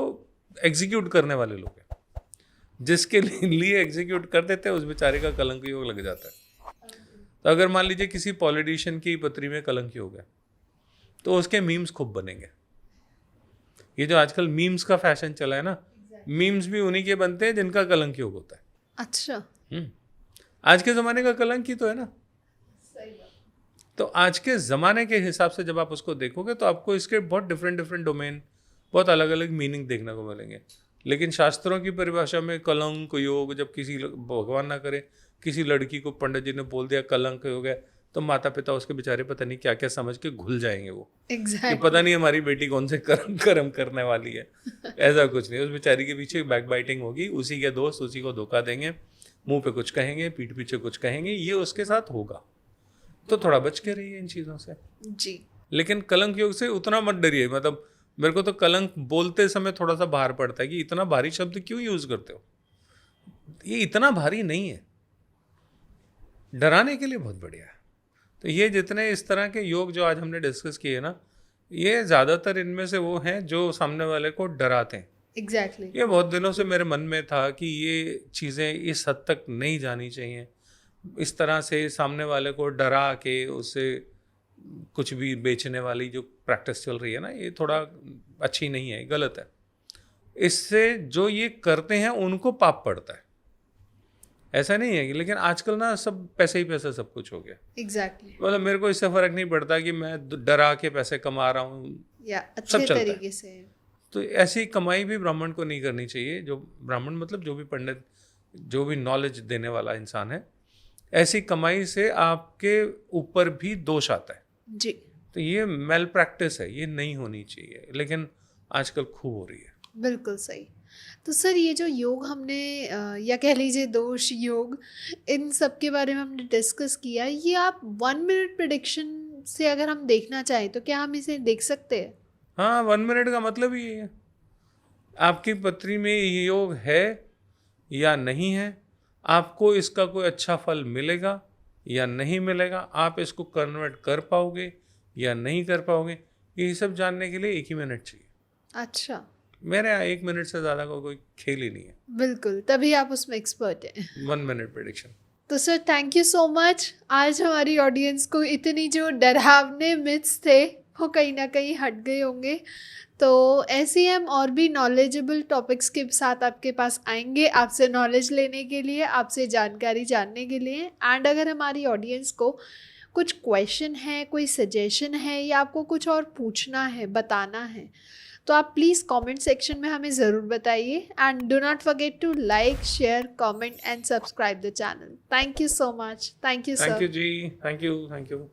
एग्जीक्यूट करने वाले लोग हैं। जिसके लिए एग्जीक्यूट कर देते हैं उस बेचारे का कलंक योग लग जाता है। तो अगर मान लीजिए किसी पॉलिटिशियन की पत्री में कलंक योग है तो उसके मीम्स खूब बनेंगे। ये जो आजकल मीम्स का फैशन चला है ना, मीम्स भी उन्हीं के बनते हैं जिनका कलंक योग होता है। अच्छा। आज के ज़माने का कलंक ही तो है ना। सही बात। तो आज के ज़माने के हिसाब से जब आप उसको देखोगे तो आपको इसके बहुत डिफरेंट डोमेन, बहुत अलग अलग मीनिंग देखने को मिलेंगे। लेकिन शास्त्रों की परिभाषा में कलंक योग, जब किसी भगवान ना करे किसी लड़की को पंडित जी ने बोल दिया कलंक योग है, तो माता पिता उसके बेचारे पता नहीं क्या क्या समझ के घुल जाएंगे वो। exactly. कि पता नहीं हमारी बेटी कौन से कर्म करने वाली है। ऐसा कुछ नहीं, उस बेचारी के पीछे बैक बाइटिंग होगी, उसी के दोस्त उसी को धोखा देंगे, मुंह पे कुछ कहेंगे, पीठ पीछे कुछ कहेंगे, ये उसके साथ होगा। तो थोड़ा बच के रहिए इन चीज़ों से जी। लेकिन कलंक योग से उतना मत डरिए। मतलब मेरे को तो कलंक बोलते समय थोड़ा सा भार पड़ता है कि इतना भारी शब्द क्यों यूज करते हो। ये इतना भारी नहीं है, डराने के लिए बहुत बढ़िया है। तो ये जितने इस तरह के योग जो आज हमने डिस्कस किए ना, ये ज़्यादातर इनमें से वो हैं जो सामने वाले को डराते हैं। एग्जैक्टली। ये बहुत दिनों से मेरे मन में था कि ये चीज़ें इस हद तक नहीं जानी चाहिए। इस तरह से सामने वाले को डरा के उससे कुछ भी बेचने वाली जो प्रैक्टिस चल रही है ना, ये थोड़ा अच्छी नहीं है, गलत है। इससे जो ये करते हैं उनको पाप पड़ता है, ऐसा नहीं है कि। लेकिन आजकल ना सब पैसे ही पैसा सब कुछ हो गया। एग्जैक्टली। मतलब मेरे को इससे फर्क नहीं पड़ता कि मैं डरा के पैसे कमा रहा हूँ या अच्छे तरीके से। तो ऐसी कमाई भी ब्राह्मण को नहीं करनी चाहिए। जो ब्राह्मण मतलब जो भी पंडित, जो भी नॉलेज देने वाला इंसान है, ऐसी कमाई से आपके ऊपर भी दोष आता है जी। तो ये मेल प्रैक्टिस है, ये नहीं होनी चाहिए, लेकिन आजकल खूब हो रही है। बिल्कुल सही। तो सर ये जो योग हमने या कह लीजिए दोष योग, इन सब के बारे में हमने डिस्कस किया, ये आप 1 मिनट प्रेडिक्शन से अगर हम देखना चाहें तो क्या हम इसे देख सकते हैं? हाँ, 1 मिनट का मतलब ही है आपकी पत्री में ये योग है या नहीं है, आपको इसका कोई अच्छा फल मिलेगा या नहीं मिलेगा, आप इसको कन्वर्ट कर पाओगे या नहीं कर पाओगे, ये सब जानने के लिए 1 ही मिनट चाहिए। अच्छा। मेरे यहाँ 1 मिनट से ज़्यादा का कोई खेल ही नहीं है। बिल्कुल, तभी आप उसमें एक्सपर्ट हैं। 1 मिनट प्रेडिक्शन। तो sir thank you so much. आज हमारी ऑडियंस को इतनी जो डरावने मिथ्स थे वो कहीं ना कहीं हट गए होंगे। तो ऐसे ही हम और भी नॉलेजेबल टॉपिक्स के साथ आपके पास आएंगे, आपसे नॉलेज लेने के लिए, आपसे जानकारी जानने के लिए। एंड अगर हमारी ऑडियंस को कुछ क्वेश्चन है, कोई सजेशन है या आपको कुछ और पूछना है, बताना है, तो आप प्लीज़ कमेंट सेक्शन में हमें ज़रूर बताइए and do not forget to like, share, comment and subscribe the channel. Thank you so much. Thank you thank sir. You जी, थैंक यू।